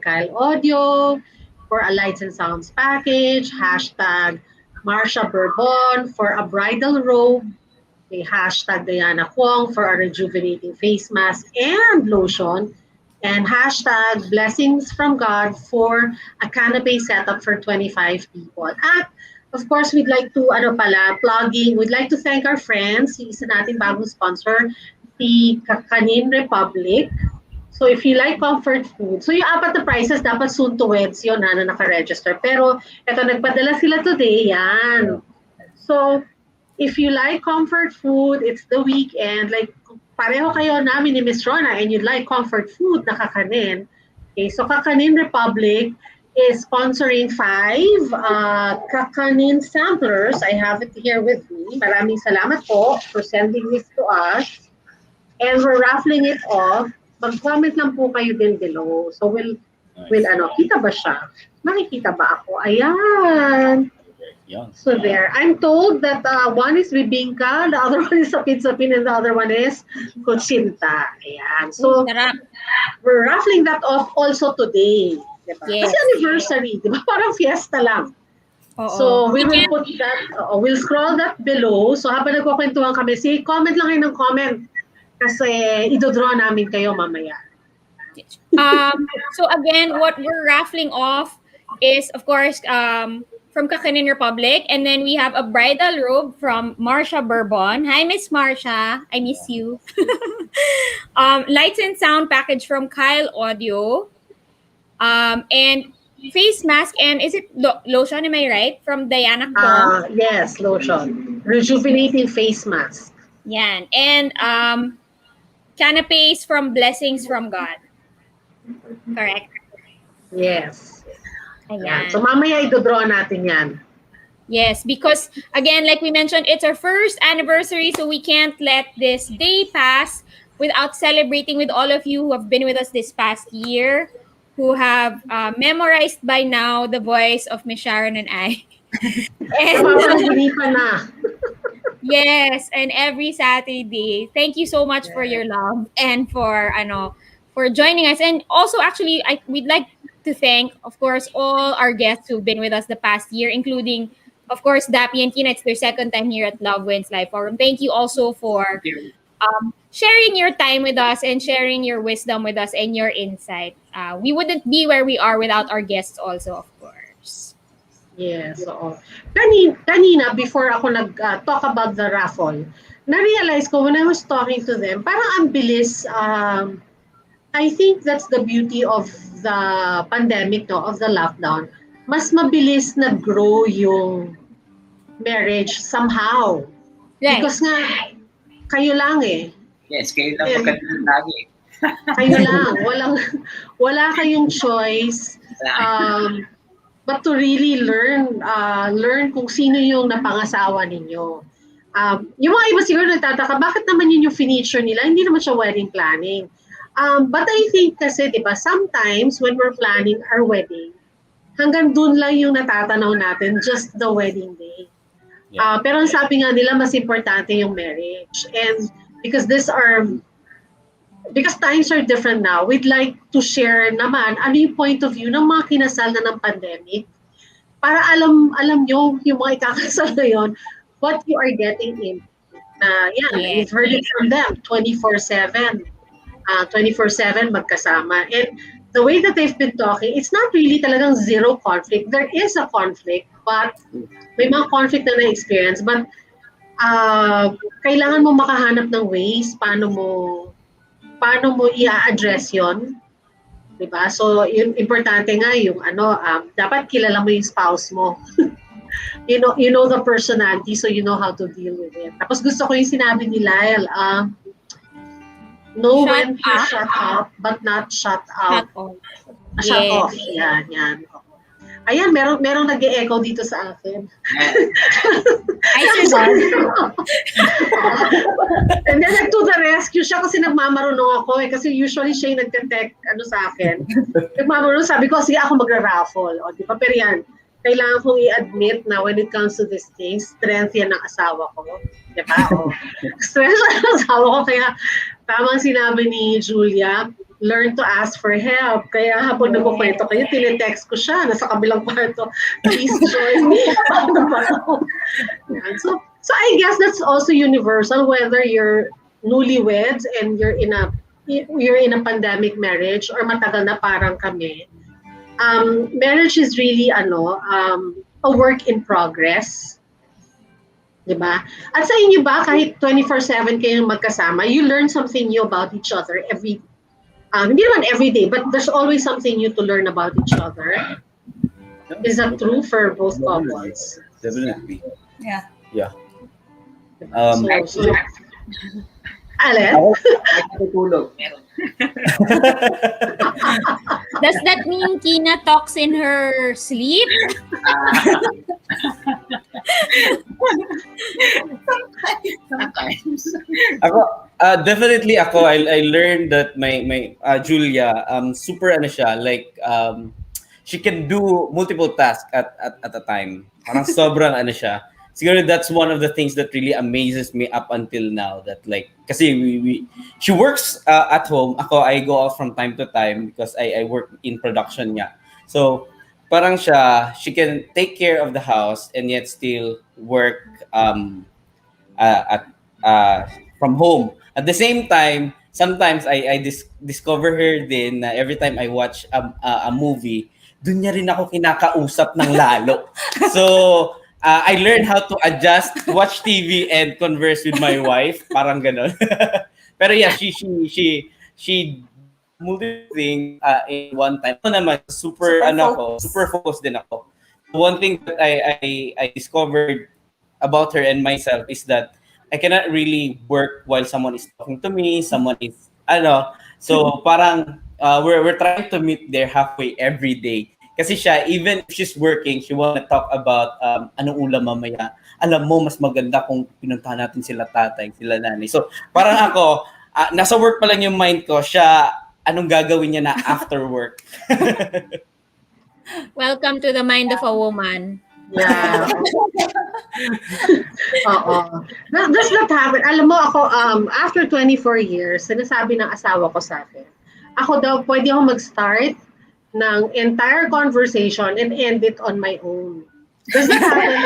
Kyle Audio for a lights and sounds package, hashtag Marsha Bourbon for a bridal robe, may hashtag Diana Kwong for a rejuvenating face mask and lotion, and hashtag Blessings from God for a canopy setup for 25 people. At of course, we'd like to, we'd like to thank our friends, yung isa natin bagong sponsor, si Kakanin Republic. So if you like comfort food, so yung apat na prices, dapat soon to weds yun na naka-register. Pero eto, nagpadala sila today, yan. So if you like comfort food, it's the weekend, like pareho kayo namin ni Miss Rona and you'd like comfort food na Kakanin. Okay, so Kakanin Republic is sponsoring 5 Kakanin samplers. I have it here with me. Maraming salamat po for sending this to us. And we're raffling it off. Mag-comment lang po kayo din below. So we'll kita ba siya? Makikita ba ako? Ayan. So there. I'm told that one is bibingka, the other one is sapin-sapin, and the other one is kutsinta. Ayan. So we're raffling that off also today. Diba? Yes. Kasi anniversary, di ba? Parang fiesta lang. So we will put that, we'll scroll that below. So habang nagkukwentuhan kami, comment lang kayo ng comment. Kasi idodraw namin kayo mamaya. So again, what we're raffling off is, of course, from Kakanin Republic. And then we have a bridal robe from Marsha Bourbon. Hi, Miss Marsha. I miss you. Lights and sound package from Kyle Audio. And face mask, and is it lotion, am I right? From Diana Kwong. Yes, lotion. Rejuvenating face mask. Yan. And canapes from Blessings from God. Correct? Yes. Ayan. So mamaya idodraw natin yan. Yes, because again, like we mentioned, it's our first anniversary, so we can't let this day pass without celebrating with all of you who have been with us this past year, who have memorized by now the voice of Miss Sharon and I. Yes, and every Saturday. Thank you so much for your love and for joining us. And also, actually, we'd like to thank, of course, all our guests who've been with us the past year, including, of course, Dappy and Tina. It's their second time here at Love Wins Live Forum. Thank you also for sharing your time with us and sharing your wisdom with us and your insight. We wouldn't be where we are without our guests also, of course. Yes, oo. Kanina, before ako nag-talk about the raffle, na-realize ko when I was talking to them, parang ang bilis. I think that's the beauty of the pandemic, no, of the lockdown. Mas mabilis nag-grow yung marriage somehow. Right. Because nga, kayo lang eh. Yes, kayo lang magkatuloy lagi. Kayo lang. Wala kayong choice. But to really learn kung sino yung napangasawa ninyo. Yung mga iba siguro nagtataka, bakit naman yun yung finiture nila? Hindi naman siya wedding planning. But I think kasi, di ba, sometimes when we're planning our wedding, hanggang dun lang yung natatanaw natin, just the wedding day. Pero ang sabi nga nila, mas importante yung marriage. And because times are different now, we'd like to share naman ano yung point of view ng mga kinasal na ng pandemic para alam nyo yung mga ikakasal na yun, what you are getting in. Yeah, Yeah. we've heard it from them 24/7. 24/7 magkasama. And the way that they've been talking, it's not really talagang zero conflict. There is a conflict, but may mga conflict na na-experience. But kailangan mo makahanap ng ways paano mo i-address yon, 'di ba? So, yung importante nga yung dapat kilala mo yung spouse mo. You know the personality, so you know how to deal with it. Tapos gusto ko yung sinabi ni Lyle, know Shut when to up. shut up but not shut out. Shut off. Shut Yes. off. Yan. Ayan, merong nag-e-echo dito sa akin. I survived. And then to the rescue siya kasi nagmamarunong ako eh. Kasi usually siya yung nagte-tech sa akin. Nagmamarunong, sabi ko, sige ako magra-raffle. O, di ba? Pero yan, kailangan kong i-admit na when it comes to these things, strength yan ng asawa ko. Di ba? O, strength yan ng asawa ko. Kaya tamang sinabi ni Julia, learn to ask for help. Kaya habang nagkukwento kayo, tinetext ko siya, nasa kabilang kwarto, please join me. Paano ba ako? Yan. So I guess that's also universal, whether you're newlyweds and you're in a pandemic marriage or matagal na parang kami. Marriage is really a work in progress. Diba? At sa inyo ba, kahit 24/7 kayong magkasama, you learn something new about each other hindi naman every day, but there's always something new to learn about each other. Is that true for both couples? Definitely. Yeah. Yeah. So, Alin? Ako, natutulog. Meron. Does that mean Kina talks in her sleep? Sometimes. Ako, definitely ako, I learned that my Julia, super siya, like, she can do multiple tasks at a time. Parang sobrang siya. Siguro that's one of the things that really amazes me up until now, that like, kasi she works at home. Ako, I go out from time to time because I work in production niya. So, parang she can take care of the house and yet still work from home. At the same time, sometimes I discover her din na every time I watch a movie, dun niya rin ako kinakausap ng lalo. So, I learned how to adjust, watch TV, and converse with my wife. Parang ganon. Pero yeah, she multiple things in one time. Ako naman, super focused din ako. One thing that I discovered about her and myself is that I cannot really work while someone is talking to me, someone is, so parang we're trying to meet there halfway every day. Kasi siya, even if she's working, she wanna talk about anong ulam mamaya. Alam mo, mas maganda kung pinuntahan natin sila tatay, sila nanay. So, parang ako, nasa work pa lang yung mind ko, siya, anong gagawin niya na after work. Welcome to the mind of a woman. Yeah. Oo. Does that happen? Alam mo ako, after 24 years, sinasabi ng asawa ko sa akin, ako daw, pwede ako mag-start ng entire conversation and end it on my own. Does that happen?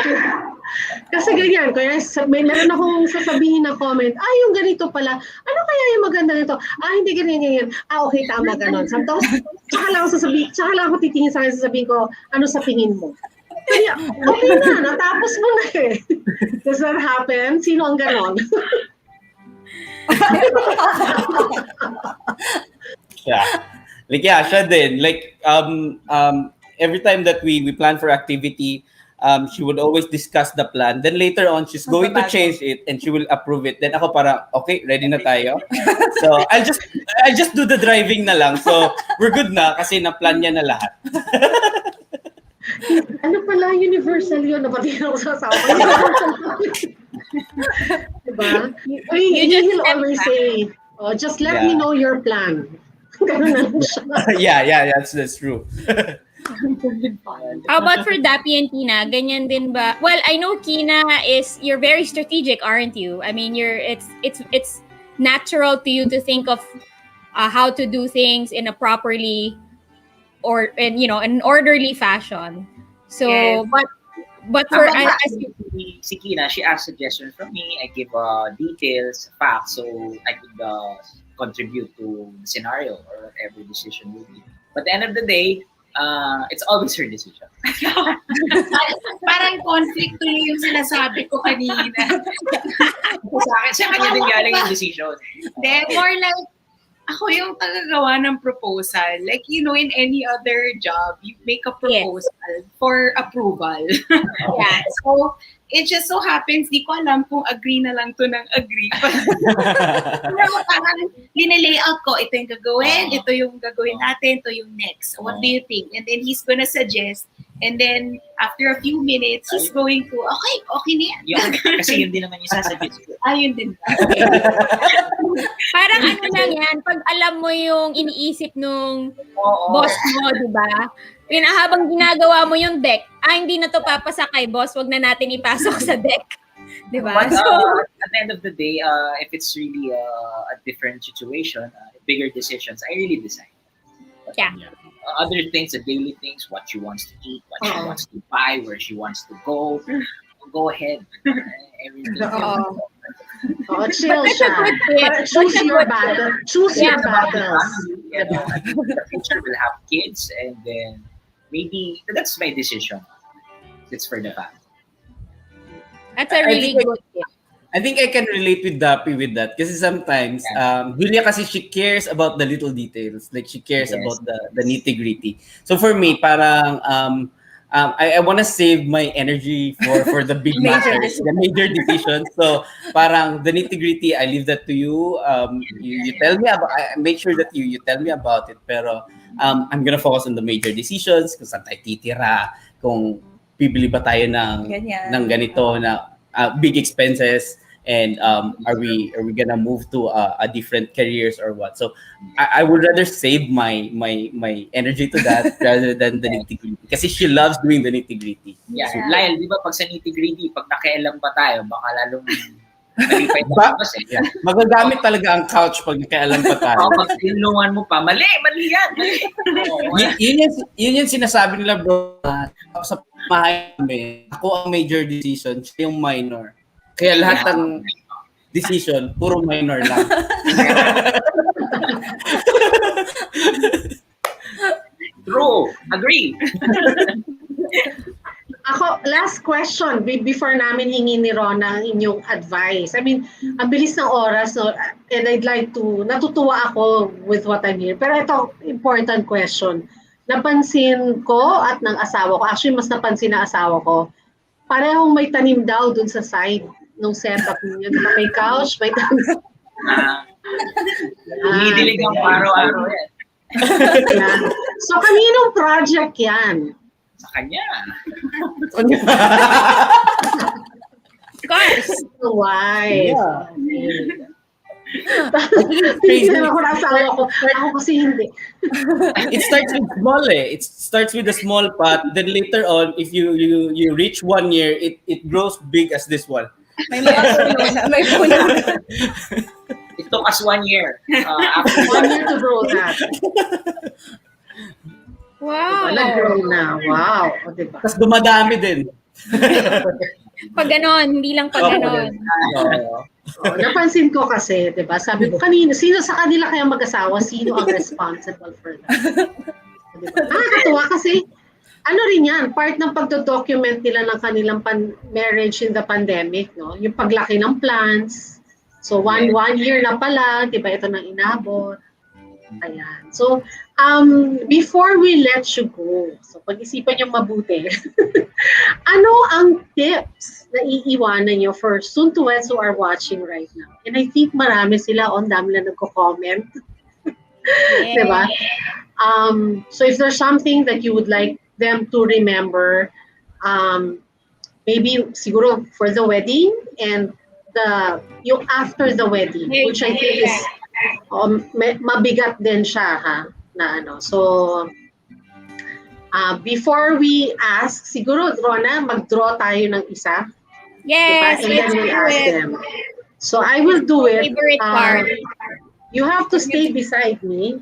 Kasi ganyan, kaya meron akong sasabihin na comment, yung ganito pala, ano kaya yung maganda nito? Hindi ganyan. Okay, tama, ganon. Tapos, tsaka lang ako titingin sa akin, sasabihin ko, ano sa tingin mo? Kaya, okay na, natapos mo na eh. Does that happen? Sino ang ganon? Yeah. Like, yeah, siya din. Like, every time that we plan for activity, she would always discuss the plan. Then later on, she's going to change it and she will approve it. Then ako parang, okay, ready na tayo. So, I'll just do the driving na lang. So, we're good na kasi na-plan niya na lahat. Ano pala, universal yun. Napatingin ako sa asawa. Diba? He'll always say, just let me know your plan. Ganun na lang siya. Yeah, that's true. How about for Dappy and Kina? Ganyan din ba? Well, I know Kina you're very strategic, aren't you? I mean, it's natural to you to think of how to do things in a properly an orderly fashion. So, Yes. But for as you, Si Kina, she asks suggestions from me. I give details, facts, so I could contribute to the scenario or whatever decision will be. But at the end of the day, it's always her decision. Parang conflict tuloy yung sinasabi ko kanina. Sa kanya din galing yung decision. Then, more like, ako yung tagagawa ng proposal. Like, you know, in any other job, you make a proposal for approval. yeah. So, it just so happens, di ko alam kung agree na lang to ng agree. Pero parang linelayout ko, ito yung gagawin, ito yung gagawin natin, ito yung next. What do you think? And then he's gonna suggest. And then, after a few minutes, he's going to, okay na yan. Kasi yun din naman yung sasuggest ko. Ayun din. Parang ano lang yan, pag alam mo yung iniisip nung boss mo, di ba? Yun, habang ginagawa mo yung deck, hindi na to papasa kay boss, wag na natin ipasok sa deck. Di ba? But So, at the end of the day, if it's really a different situation, bigger decisions, I really decide. But, Yeah. Other things, the daily things, what she wants to eat, what she wants to buy, where she wants to go ahead. Everything. Chill But that's a siya. good tip. But choose That's a your good battle. Choose your battles. In the future, we'll have kids, and then maybe that's my decision. It's for the family. that's a really good tip. I think I can relate with Dappy with that. Kasi sometimes, Julia kasi she cares about the little details. Like she cares about the nitty-gritty. So for me, parang I want to save my energy for the big matters, the major decisions. So parang the nitty-gritty, I leave that to you. You tell me about, I make sure that you tell me about it. Pero I'm gonna focus on the major decisions, kung saan tayo titira, kung bibili ba tayo ng ganito na big expenses, and are we gonna move to a different careers or what? So I would rather save my energy to that rather than the nitty-gritty, kasi she loves doing the nitty-gritty. Yeah. Lyle, di ba pag sa nitty-gritty, pag nakialam pa tayo, baka lalong malipay pa kasi. Yeah. Magagamit talaga ang couch pag nakialam pa tayo. Pag tinulungan mo pa, mali yan. Yun yung sinasabi nila, bro. Sa pamahay namin, ako ang major decision, siya yung minor. Kaya lahat ng decision, puro minor lang. True. Agree. Ako, last question before namin hingin ni Rona ang inyong advice. I mean, ang bilis ng oras, no? And I'd like to, natutuwa ako with what I'm hearing. Pero ito, important question. Napansin ko at ng asawa ko, actually mas napansin ng asawa ko, parehong may tanim daw dun sa side nung setup niyo. May couch, may tanim. Hinidilig ang araw-araw yan. Yan. So, kaninong project yan? Sa kanya. Of course. Why? Yeah. Tingnan ako na asawa ko. Ako kasi hindi. It starts with small It starts with a small pot. Then later on, if you reach 1 year, it grows big as this one. May mga puno na. May puno na. It took us 1 year. After 1 year to grow that. Wow. Nag-grow na. Wow. O, diba? Tapos dumadami din. Pag ganon, hindi lang pag ganon. Napansin ko kasi, diba? Sabi ko kanina, sino sa kanila kaya mag-asawa? Sino ang responsible for that? Diba? Nakakatuwa kasi, ano rin yan, part ng pagdodocument nila ng kanilang marriage in the pandemic, no? Yung paglaki ng plants. So, one year na pala, diba? Ito nang inabot. Ayan. So, before we let you go, so pag-isipan nyo mabuti, ano ang tips na iiwanan nyo for soon-to-weds who are watching right now? And I think marami sila, dami lang nagko-comment. Diba? So if there's something that you would like them to remember, maybe siguro for the wedding and yung after the wedding, which I think is mabigat din siya, ha? Na ano. So, before we ask, siguro, Rona, mag-draw tayo ng isa. Yes, diba? And then we'll ask them. So, I will do it. Favorite part. You have to stay beside me.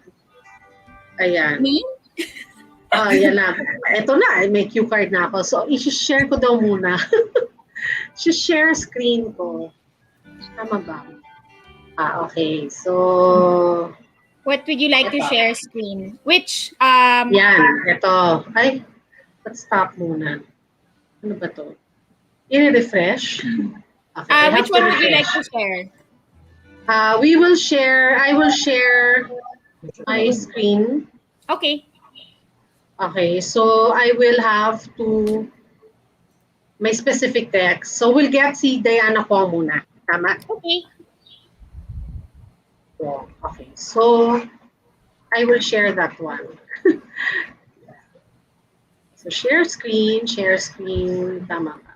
Ayan. Me? Yan na. Ito na, may cue card na ako. So, i-share ko daw muna. Share screen ko. Tama ba? Okay. So, What would you like to share screen? Which yan. Ito. Ay, let's stop muna. Ano ba to? I-refresh? Okay, I have which to one would you like refresh. to share? I will share my screen. Okay. Okay, so I will have to may specific text. So we'll get si Diana Kong muna. Tama? Okay. Okay, so I will share that one. So share screen. Tama ba?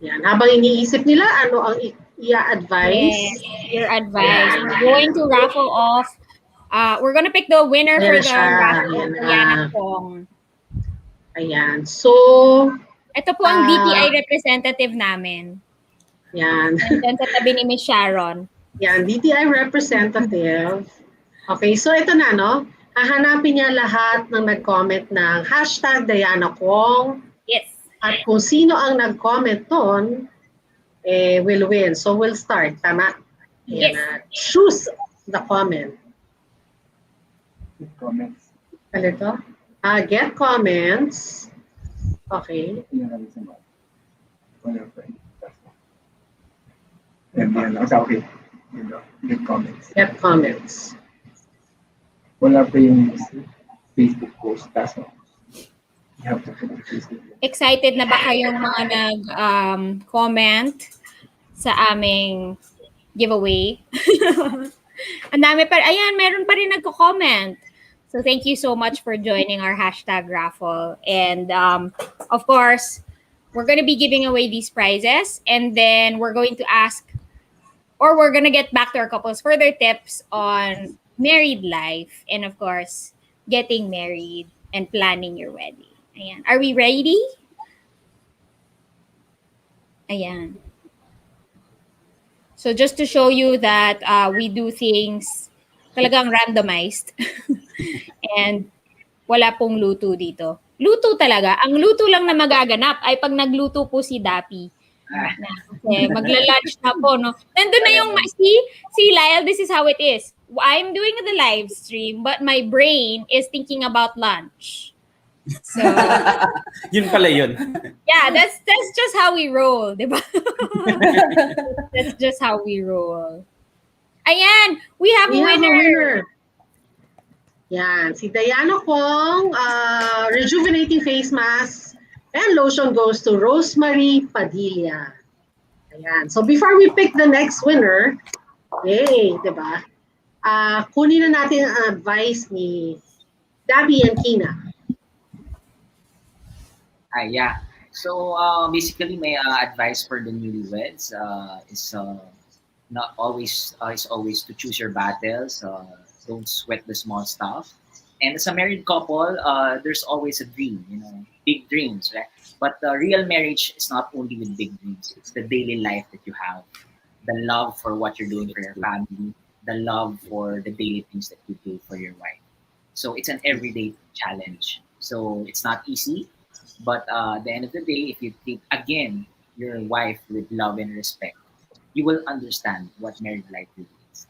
Yan. Habang iniisip nila, ano ang i-advise? Yes, your advice. We're going to raffle off. We're gonna pick the winner for the raffle of Diana Kong. Ayan. So, ito po ang DTI representative namin. Yan. Nandyan sa tabi ni Miss Sharon. Yan, DTI representative. Okay, so ito na, no? Hahanapin niya lahat ng nag-comment ng hashtag Diana Kong. Yes. At kung sino ang nag-comment doon, will win. So we'll start, tama? Yes. Choose the comment. Comments. Ano ito? Get comments. Okay. Yun ang isa mo. Wala pa yun. Yan lang. Okay. Yun lang. Get comments. Get comments. Wala pa yung Facebook post. That's all. You have to put the Facebook. Excited na ba kayong mga nag-comment sa aming giveaway? Ang dami pa. Ayan, meron pa rin nagko-comment. So thank you so much for joining our hashtag raffle. And of course, we're going to be giving away these prizes. And then we're going to ask, or we're going to get back to our couples further tips on married life. And of course, getting married and planning your wedding. Ayan. Are we ready? Ayan. So just to show you that we do things talagang randomized. And wala pong luto dito. Luto talaga. Ang luto lang na magaganap ay pag nagluto po si Dapi. Okay, magla-lunch na po, no? Nandun na yung, see Lyle, this is how it is. I'm doing the live stream, but my brain is thinking about lunch. So, Yun pala yun. yeah, that's just how we roll, di ba? That's just how we roll. Ayan, we have a winner. Yan, si Diana Kong, rejuvenating face mask and lotion goes to Rosemary Padilla. Ayan. So before we pick the next winner, yay, di ba? Kunin na natin ang advice ni Dabi and Kina. Yeah. So basically, my advice for the newlyweds is not always is always to choose your battles. Don't sweat the small stuff. And as a married couple, there's always a dream, big dreams, right? But real marriage is not only with big dreams. It's the daily life that you have, the love for what you're doing for your family, the love for the daily things that you do for your wife. So it's an everyday challenge. So it's not easy, but at the end of the day, if you treat again your wife with love and respect, you will understand what married life really is.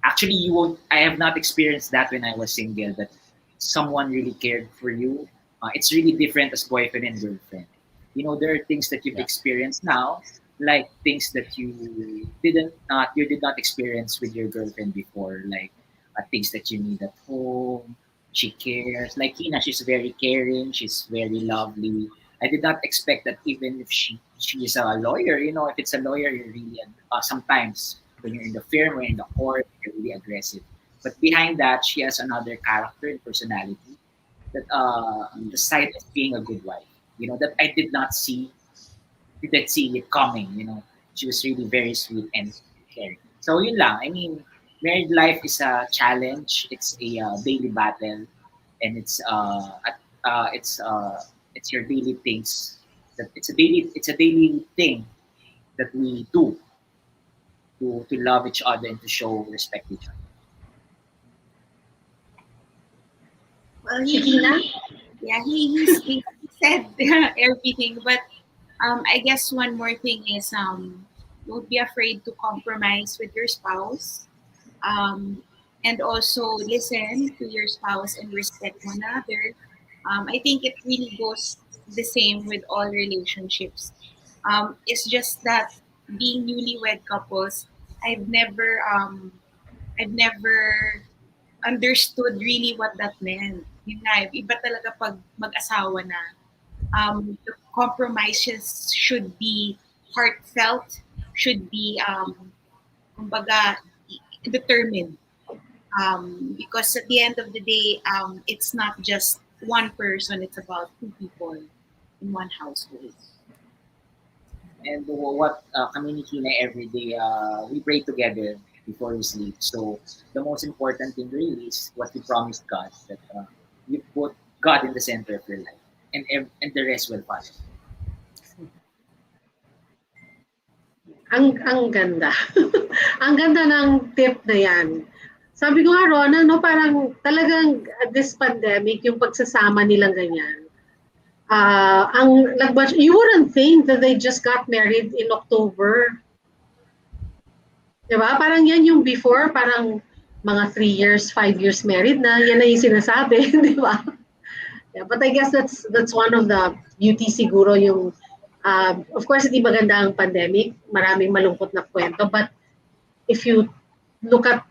Actually, you won't. I have not experienced that when I was single. That someone really cared for you. It's really different as boyfriend and girlfriend. There are things that you've experienced now, like things that you did not experience with your girlfriend before, like things that you need at home. She cares. Like Hina, she's very caring. She's very lovely. I did not expect that even if she is a lawyer. If it's a lawyer, you're really sometimes when you're in the firm or in the court, you're really aggressive. But behind that, she has another character and personality that the side of being a good wife. That I did not see it coming. She was really very sweet and caring. So yun lang. I mean, married life is a challenge. It's a daily battle, and it's your daily things. That it's a daily thing that we do to love each other and to show respect to each other. Well, Si Tina? yeah, he said everything, but I guess one more thing is don't be afraid to compromise with your spouse, um, and also listen to your spouse and respect one another. I think it really goes the same with all relationships. It's just that being newlywed couples, I've never um, I've never understood really what that meant. Yun nga, iba talaga pag mag-asawa na. The compromises should be heartfelt, should be, kumbaga, determined. Because at the end of the day, it's not just one person, it's about two people in one household. And what kami ni Kina every day, we pray together before we sleep. So the most important thing really is what we promised God, that you put God in the center of your life, and and the rest will follow. Ang ganda. Ang ganda ng tip na yan. Sabi ko nga, Rona, no, parang talagang this pandemic, yung pagsasama nilang ganyan, ang you wouldn't think that they just got married in October. Diba? Parang yan yung before, parang mga 3 years, 5 years married na, yan na yung sinasabi, di ba? Yeah, but I guess that's one of the beauty siguro yung of course hindi maganda ang pandemic, maraming malungkot na kwento, but if you look at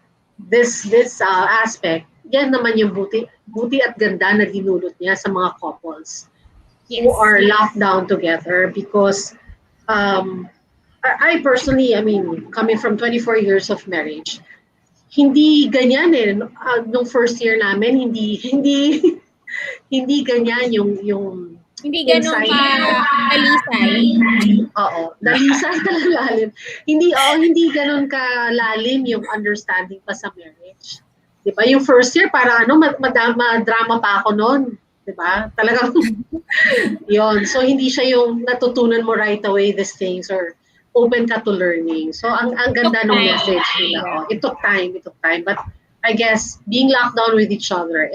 this aspect, yan naman yung buti at ganda na dinulot niya sa mga couples who Yes. are locked down together because I personally, I mean, coming from 24 years of marriage, hindi ganyan eh. Nung first year namin, hindi hindi ganyan yung Hindi ganun inside. ka alisay. Oo, dalisay talaga lalim. Hindi ganun kalalim yung understanding pa sa marriage. 'Di ba? Yung first year para drama pa ako noon, 'di ba? Talagang 'yon. So hindi siya yung natutunan mo right away these things or open ka to learning. So ang ganda ng message nila. Oh, it took time, but I guess being locked down with each other,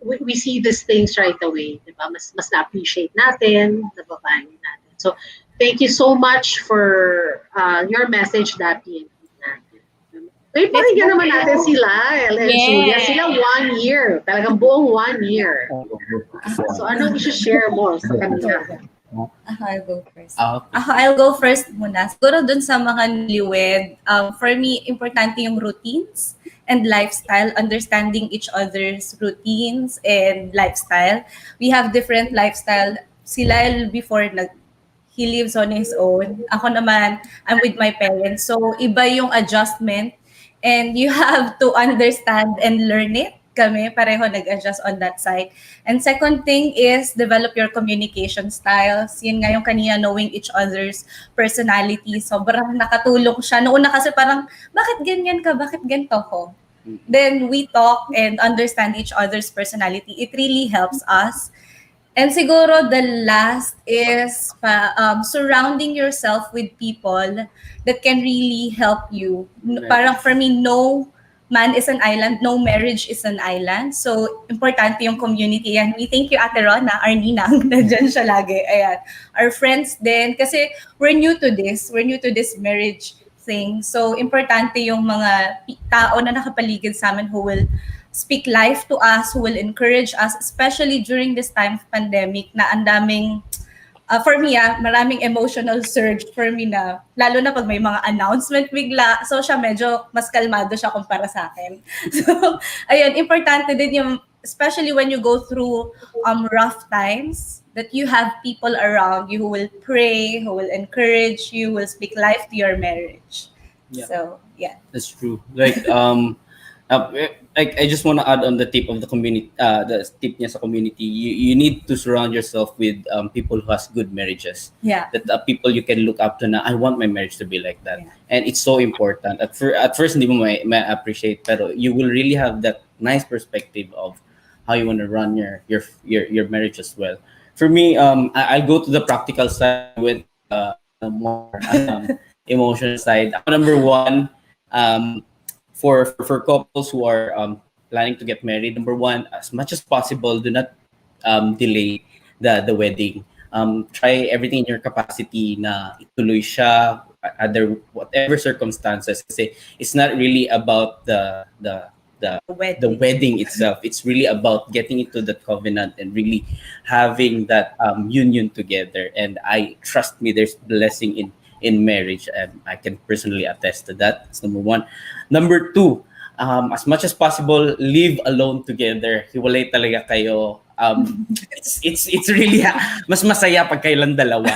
we see these things right away, 'di ba? Mas na-appreciate natin, nababahin natin. So thank you so much for your message, Dapi. May pakinggan naman natin sila, Ella and Julia. Sila 1 year. Talagang buong 1 year. So anong i-share mo sa kanila? I'll go first. Okay. I'll go first muna. Siguro dun sa mga newlywed, for me, importante yung routines and lifestyle, understanding each other's routines and lifestyle. We have different lifestyle. Sila before he lives on his own. Ako naman, I'm with my parents. So, iba yung adjustment and you have to understand and learn it. Kami, pareho nag-adjust on that side. And second thing is develop your communication styles. Yun nga yung kanina, knowing each other's personality. Sobrang nakatulong siya. Noon na kasi parang, bakit ganyan ka? Bakit ganito ko? Then we talk and understand each other's personality. It really helps us. And siguro the last is surrounding yourself with people that can really help you. Parang for me, no man is an island, no marriage is an island. So, importante yung community. And we thank you, Ate Rona, our ninang, nandiyan siya lagi. Ayan. Our friends din. Kasi we're new to this marriage thing. So, importante yung mga tao na nakapaligid sa amin who will speak life to us, who will encourage us, especially during this time of pandemic na ang daming, for me, maraming emotional surge for me na, lalo na pag may mga announcement bigla. So siya medyo mas kalmado siya kumpara sa akin. So, ayun, importante din yung, especially when you go through rough times, that you have people around you who will pray, who will encourage you, will speak life to your marriage. Yeah. So, yeah. That's true. Like, I just want to add on the tip of the community, the tip niya sa community. You need to surround yourself with people who has good marriages. Yeah. That people you can look up to na, I want my marriage to be like that. Yeah. And it's so important. At first, hindi mo may appreciate, pero you will really have that nice perspective of how you want to run your marriage as well. For me, I'll go to the practical side with more emotional side. Number one, for couples who are planning to get married, number one, as much as possible, do not delay the wedding. Try everything in your capacity na ituloy siya under whatever circumstances, kasi it's not really about the wedding itself. It's really about getting into that covenant and really having that union together. And I trust me, there's blessing in marriage, and I can personally attest to that. That's number one. Number two, as much as possible, live alone together. Hiwalay talaga kayo. It's really mas masaya pag kailan dalawa.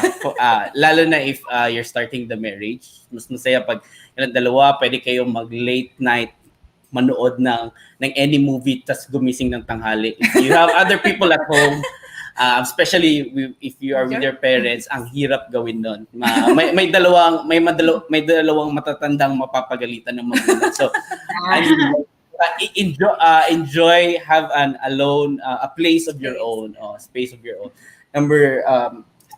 Lalo na if you're starting the marriage, mas masaya pag kailan dalawa. Pwede kayo mag late night manood ng any movie tas gumising ng tanghali. If you have other people at home, especially if you are with your parents, ang hirap gawin nun. May dalawang matatandang mapapagalitan ng magulang. So I mean, enjoy, have an alone, a place of your own, space of your own. Number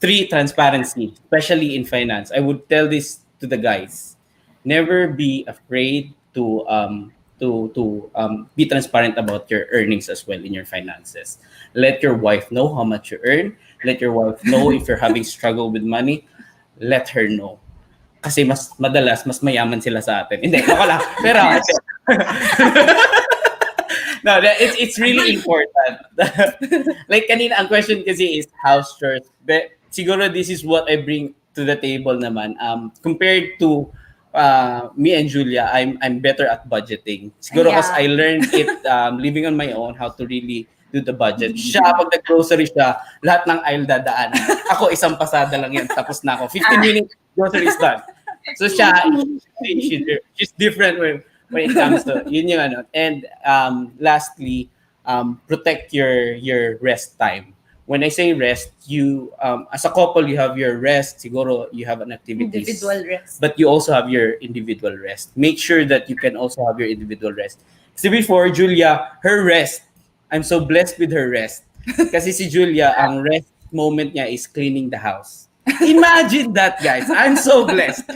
three, transparency, especially in finance. I would tell this to the guys: never be afraid to be transparent about your earnings as well in your finances. Let your wife know how much you earn. Let your wife know if you're having struggle with money. Let her know. Kasi madalas mas mayaman sila sa atin. Hindi, ako lang. Pero no, it's really important. Like kanina, ang question kasi is house chores. But siguro this is what I bring to the table naman. Compared to me and Julia, I'm better at budgeting. Siguro because I learned it living on my own, how to really do the budget. Siya, pag nag-grocery siya, lahat ng aisle dadaanan. Ako, isang pasada lang yan. Tapos na ako. 15 minutes, grocery is done. So siya, she's different when it comes to, yun yung ano. And lastly, protect your rest time. When I say rest, you as a couple, you have your rest. Siguro you have an activity. Individual rest. But you also have your individual rest. Make sure that you can also have your individual rest. See, before, Julia, her rest, I'm so blessed with her rest. Kasi si Julia, ang rest moment niya is cleaning the house. Imagine that, guys. I'm so blessed.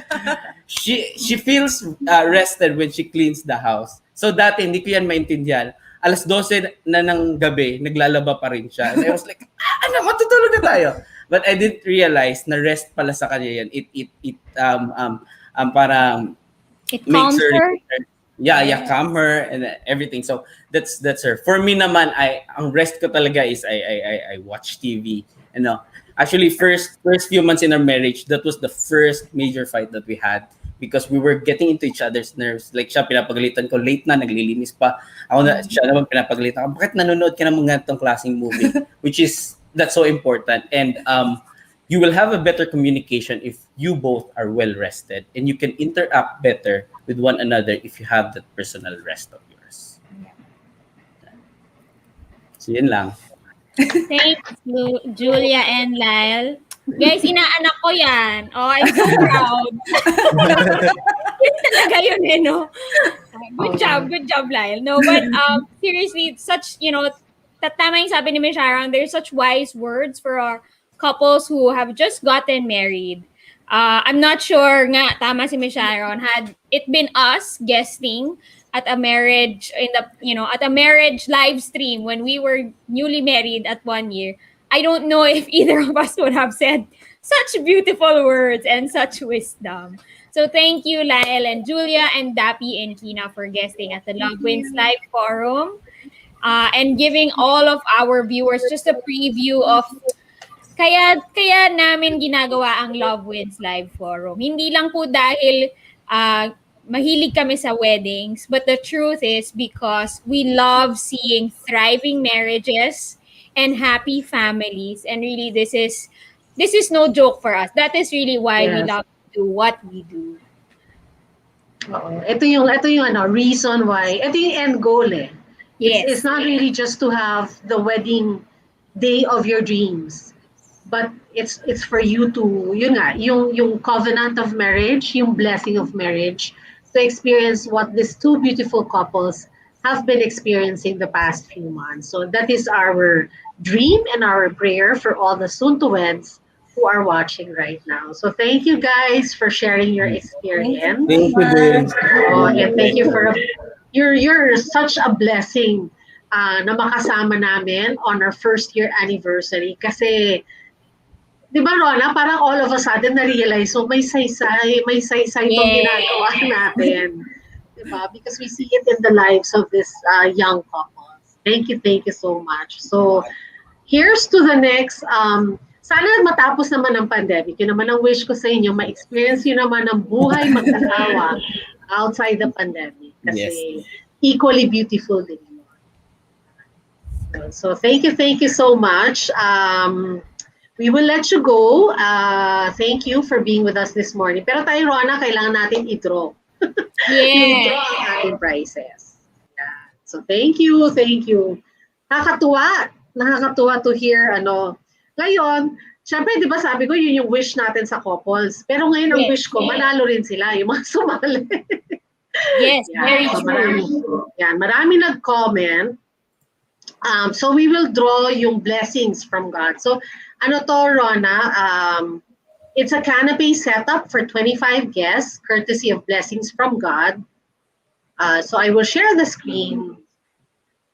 She feels rested when she cleans the house. So dati, hindi ko yan maintindihan. 12:00 na ng gabi, naglalaba pa rin siya. And I was like, matutulog na tayo. But I didn't realize na rest pala sa kanya yan. Parang it calms her. Calm her and everything. So that's her. For me naman, ang rest ko talaga is I watch TV. Actually, first few months in our marriage, that was the first major fight that we had. Because we were getting into each other's nerves. Like siya, pinapagalitan ko, late na, naglilinis pa. Siya naman pinapagalitan ko, bakit nanonood ka ng mga itong klaseng movie? That's so important. And you will have a better communication if you both are well rested. And you can interact better with one another if you have that personal rest of yours. So yun lang. Thanks, Julia and Lyle. Guys, inaanak ko yan. Oh, I'm so proud. Yun talaga yun no? Good job, Lyle. No, but seriously, such, tama yung sabi ni Miss Sharon, there's such wise words for our couples who have just gotten married. I'm not sure nga, tama si Miss Sharon, had it been us guesting at a marriage, at a marriage live stream when we were newly married at 1 year, I don't know if either of us would have said such beautiful words and such wisdom. So thank you, Lyle and Julia and Dappy and Kina for guesting at the Love Wins Live Forum and giving all of our viewers just a preview of kaya namin ginagawa ang Love Wins Live Forum. Hindi lang po dahil mahilig kami sa weddings, but the truth is because we love seeing thriving marriages and happy families, and really this is no joke for us. That is really why we love to do what we do. Ito yung reason why. Ito yung end goal eh. Yes. It's not really just to have the wedding day of your dreams, but it's for you to yung covenant of marriage, yung blessing of marriage, to experience what these two beautiful couples have been experiencing the past few months. So that is our dream and our prayer for all the soon-to-weds who are watching right now. So thank you guys for sharing your experience. Thank you, And thank you for you're such a blessing na makasama namin on our first year anniversary. Kasi, di ba Rona, parang all of a sudden na-realize, so may saysay itong ginagawa natin. Di ba? Because we see it in the lives of this young couples. Thank you so much. So, here's to the next, sana matapos naman ang pandemic. Yun naman ang wish ko sa inyo, ma-experience yun naman ang buhay mag-asawa outside the pandemic. Kasi equally beautiful din yun. So thank you so much. We will let you go. Thank you for being with us this morning. Pero tayo, Rona, kailangan natin i-draw. I-draw ang ating prizes. Yeah. So thank you. Nakakatuwa to hear, ngayon, syempre, di ba sabi ko, yun yung wish natin sa couples. Pero ngayon, ang wish ko, manalo rin sila, yung mga sumali. Yes, very true. Marami nag-comment. So we will draw yung blessings from God. So, Rona, it's a canopy setup for 25 guests, courtesy of blessings from God. So I will share the screen.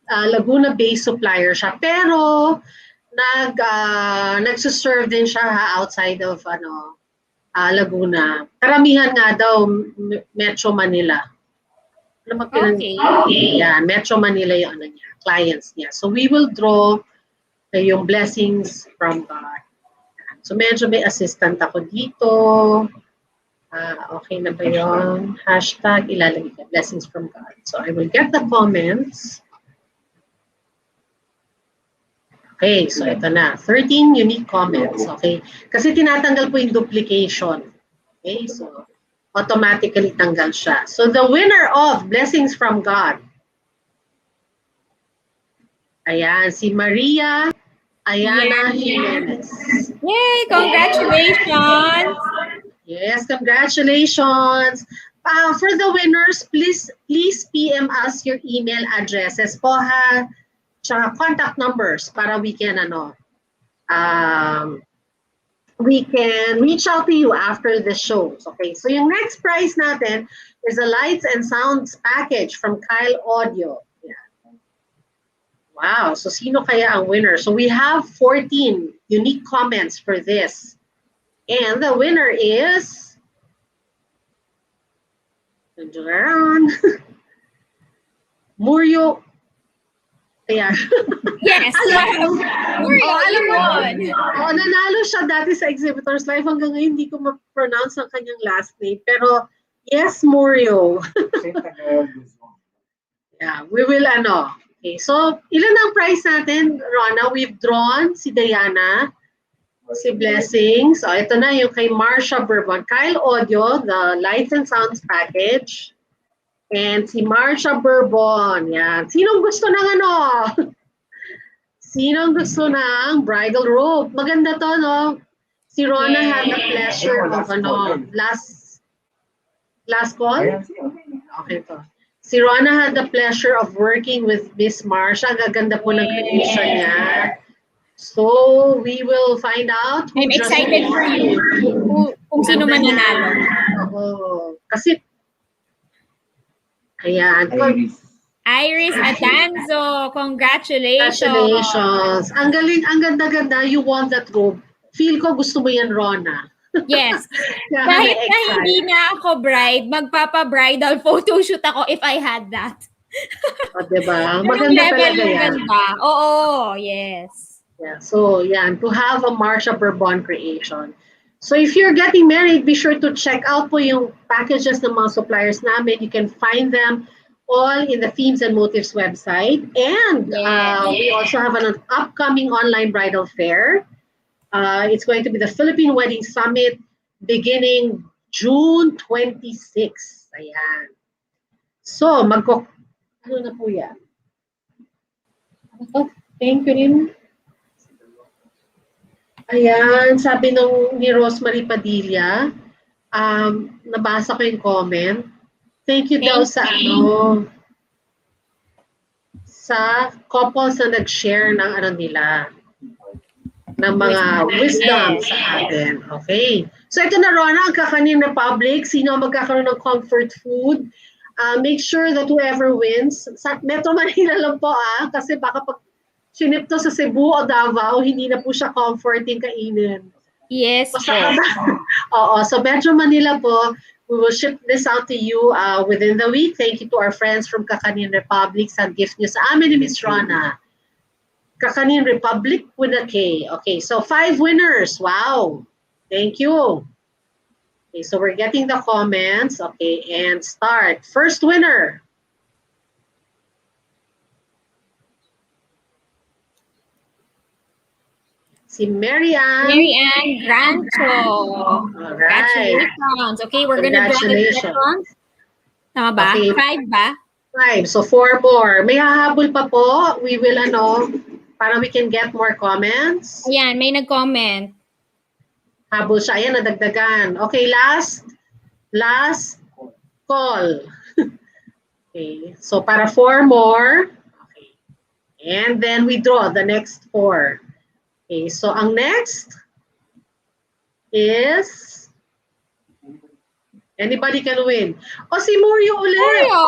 Laguna-based supplier siya. Pero, nagsuserve din siya outside of Laguna. Karamihan nga daw Metro Manila. Okay. Yeah, Metro Manila yung clients niya. So we will draw yung blessings from God. So medyo may assistant ako dito. Okay na ba yun? Hashtag ilalagay ka, blessings from God. So I will get the comments. Okay, so ito na. 13 unique comments, okay? Kasi tinatanggal po yung duplication. Okay, so automatically tanggal siya. So the winner of Blessings from God. Ayan, si Maria Ayana Jimenez. Yay, congratulations! Yes, congratulations. For the winners, please PM us your email addresses po ha. Tsaka contact numbers para we can reach out to you after the shows. Okay, so yung next prize natin is a lights and sounds package from Kyle Audio. Yeah. Wow, so sino kaya ang winner? So we have 14 unique comments for this. And the winner is Muryo. Ayan. Yes. Nanalo siya dati sa Exhibitors Live. Hanggang ngayon, hindi ko ma-pronounce ang kanyang last name. Pero, yes, Morio. Yeah, we will, Okay, so, ilan ang prize natin, Rona? We've drawn si Diana, si Blessing. So, ito na yung kay Marsha Bourbon. Kyle Audio, the Lights and Sounds Package. And si Marsha Bourbon. Yan. Sinong gusto ng Sinong gusto ng bridal robe? Maganda to, no? Si Rona had the pleasure of, last call? Okay to. Si Rona had the pleasure of working with Miss Marsha. Gaganda po ng creation niya. So, we will find out. I'm excited for you. Kung sino man nanalo. Kasi, ayan. Iris Adanzo, congratulations. Congratulations. Ang galing, ang ganda-ganda. You won that robe. Feel ko gusto mo yan, Rona. Yes. Kahit na hindi na ako bride, magpapa-bridal photoshoot ako if I had that. Diba? Maganda talaga yan. Oo, yes. Yeah, so, yan. To have a Marsha Bourbon creation. So, if you're getting married, be sure to check out po yung packages ng mga suppliers namin. You can find them all in the Themes and Motives website. And we also have an upcoming online bridal fair. It's going to be the Philippine Wedding Summit beginning June 26. Ayan. So, ano na po yan? Thank you rin. Ayan, sabi ni Rosemary Padilla, nabasa ko yung comment. Thank you daw sa sa couples na nag-share ng nila, ng mga wisdom sa atin. Okay. So ito na, Rona, ang Kakanin Republic. Sino ang magkakaroon ng comfort food? make sure that whoever wins, sa Metro Manila lang po kasi baka pag sinip to sa Cebu o Davao, hindi na po siya comforting kainin. Yes Basta po. Oo, so Metro Manila po, we will ship this out to you within the week. Thank you to our friends from Kakanin Republic sa gift nyo sa amin ni Miss Rona. Kakanin Republic with a K. Okay, so 5 winners. Wow. Thank you. Okay, so we're getting the comments. Okay, and start. First winner. Si Marianne. Marianne Grancho. All right. Congratulations. Okay, we're gonna draw the second. Tama ba? Okay. 5 ba? 5. So 4 more. May hahabol pa po. We will para we can get more comments. Ayan, may nag-comment. Habol siya. Ayan, nadagdagan. Okay, last call. Okay, so para 4 more. Okay. And then we draw the next 4. Okay, so ang next is anybody can win. O, si Murio ulit. Murio!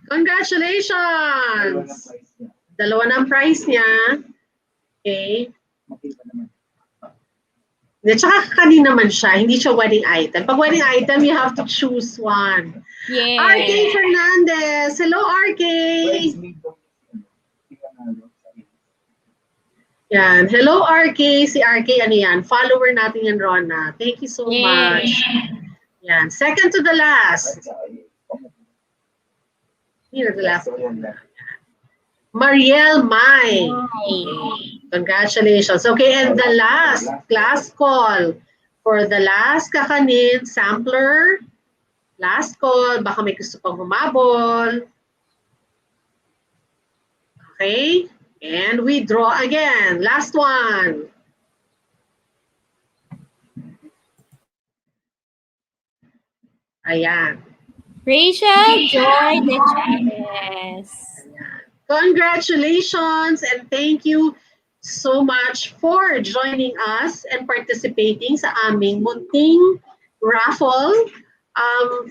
Congratulations! Dalawa ng prize niya. Okay. Tsaka kakanin naman siya. Hindi siya wedding item. Pag wedding item, you have to choose one. Yeah. RK Fernandez. Hello, RK. Yan. Hello, RK. Si RK, ano yan? Follower natin yan, Rona. Thank you so much. Yan. Second to the last. Here, the last. Mariel Mai. Congratulations. Okay, and the last call for the last kakanin sampler. Last call. Baka may gusto pang humabol. Okay, and we draw again. Last one. Ayan. Rachel Joy de Chavez. Congratulations and thank you so much for joining us and participating sa aming munting raffle.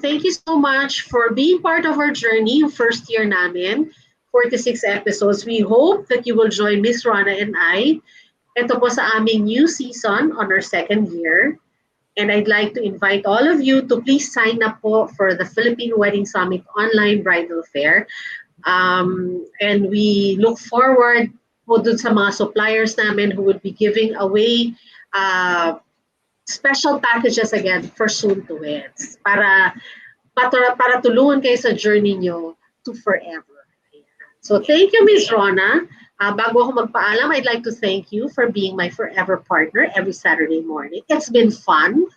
Thank you so much for being part of our journey, first year namin, 46 episodes. We hope that you will join Miss Rona and I. Ito po sa aming new season on our second year. And I'd like to invite all of you to please sign up po for the Philippine Wedding Summit Online Bridal Fair. And we look forward po dun sa mga suppliers namin who will be giving away special packages again for soon-to-weds para tulungan kayo sa journey nyo to forever. So thank you, Ms. Rona. Bago ako magpaalam, I'd like to thank you for being my forever partner every Saturday morning. It's been fun.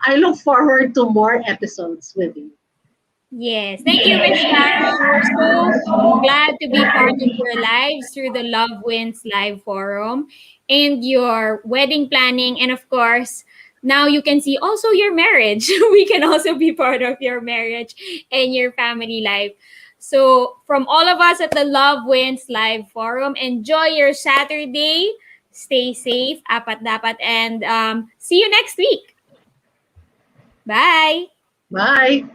I look forward to more episodes with you. Yes. Thank you, Miss Sharon. We're so glad to be part of your lives through the Love Wins Live Forum and your wedding planning. And of course, now you can see also your marriage. We can also be part of your marriage and your family life. So from all of us at the Love Wins Live Forum, enjoy your Saturday. Stay safe, apat dapat, and see you next week. Bye. Bye.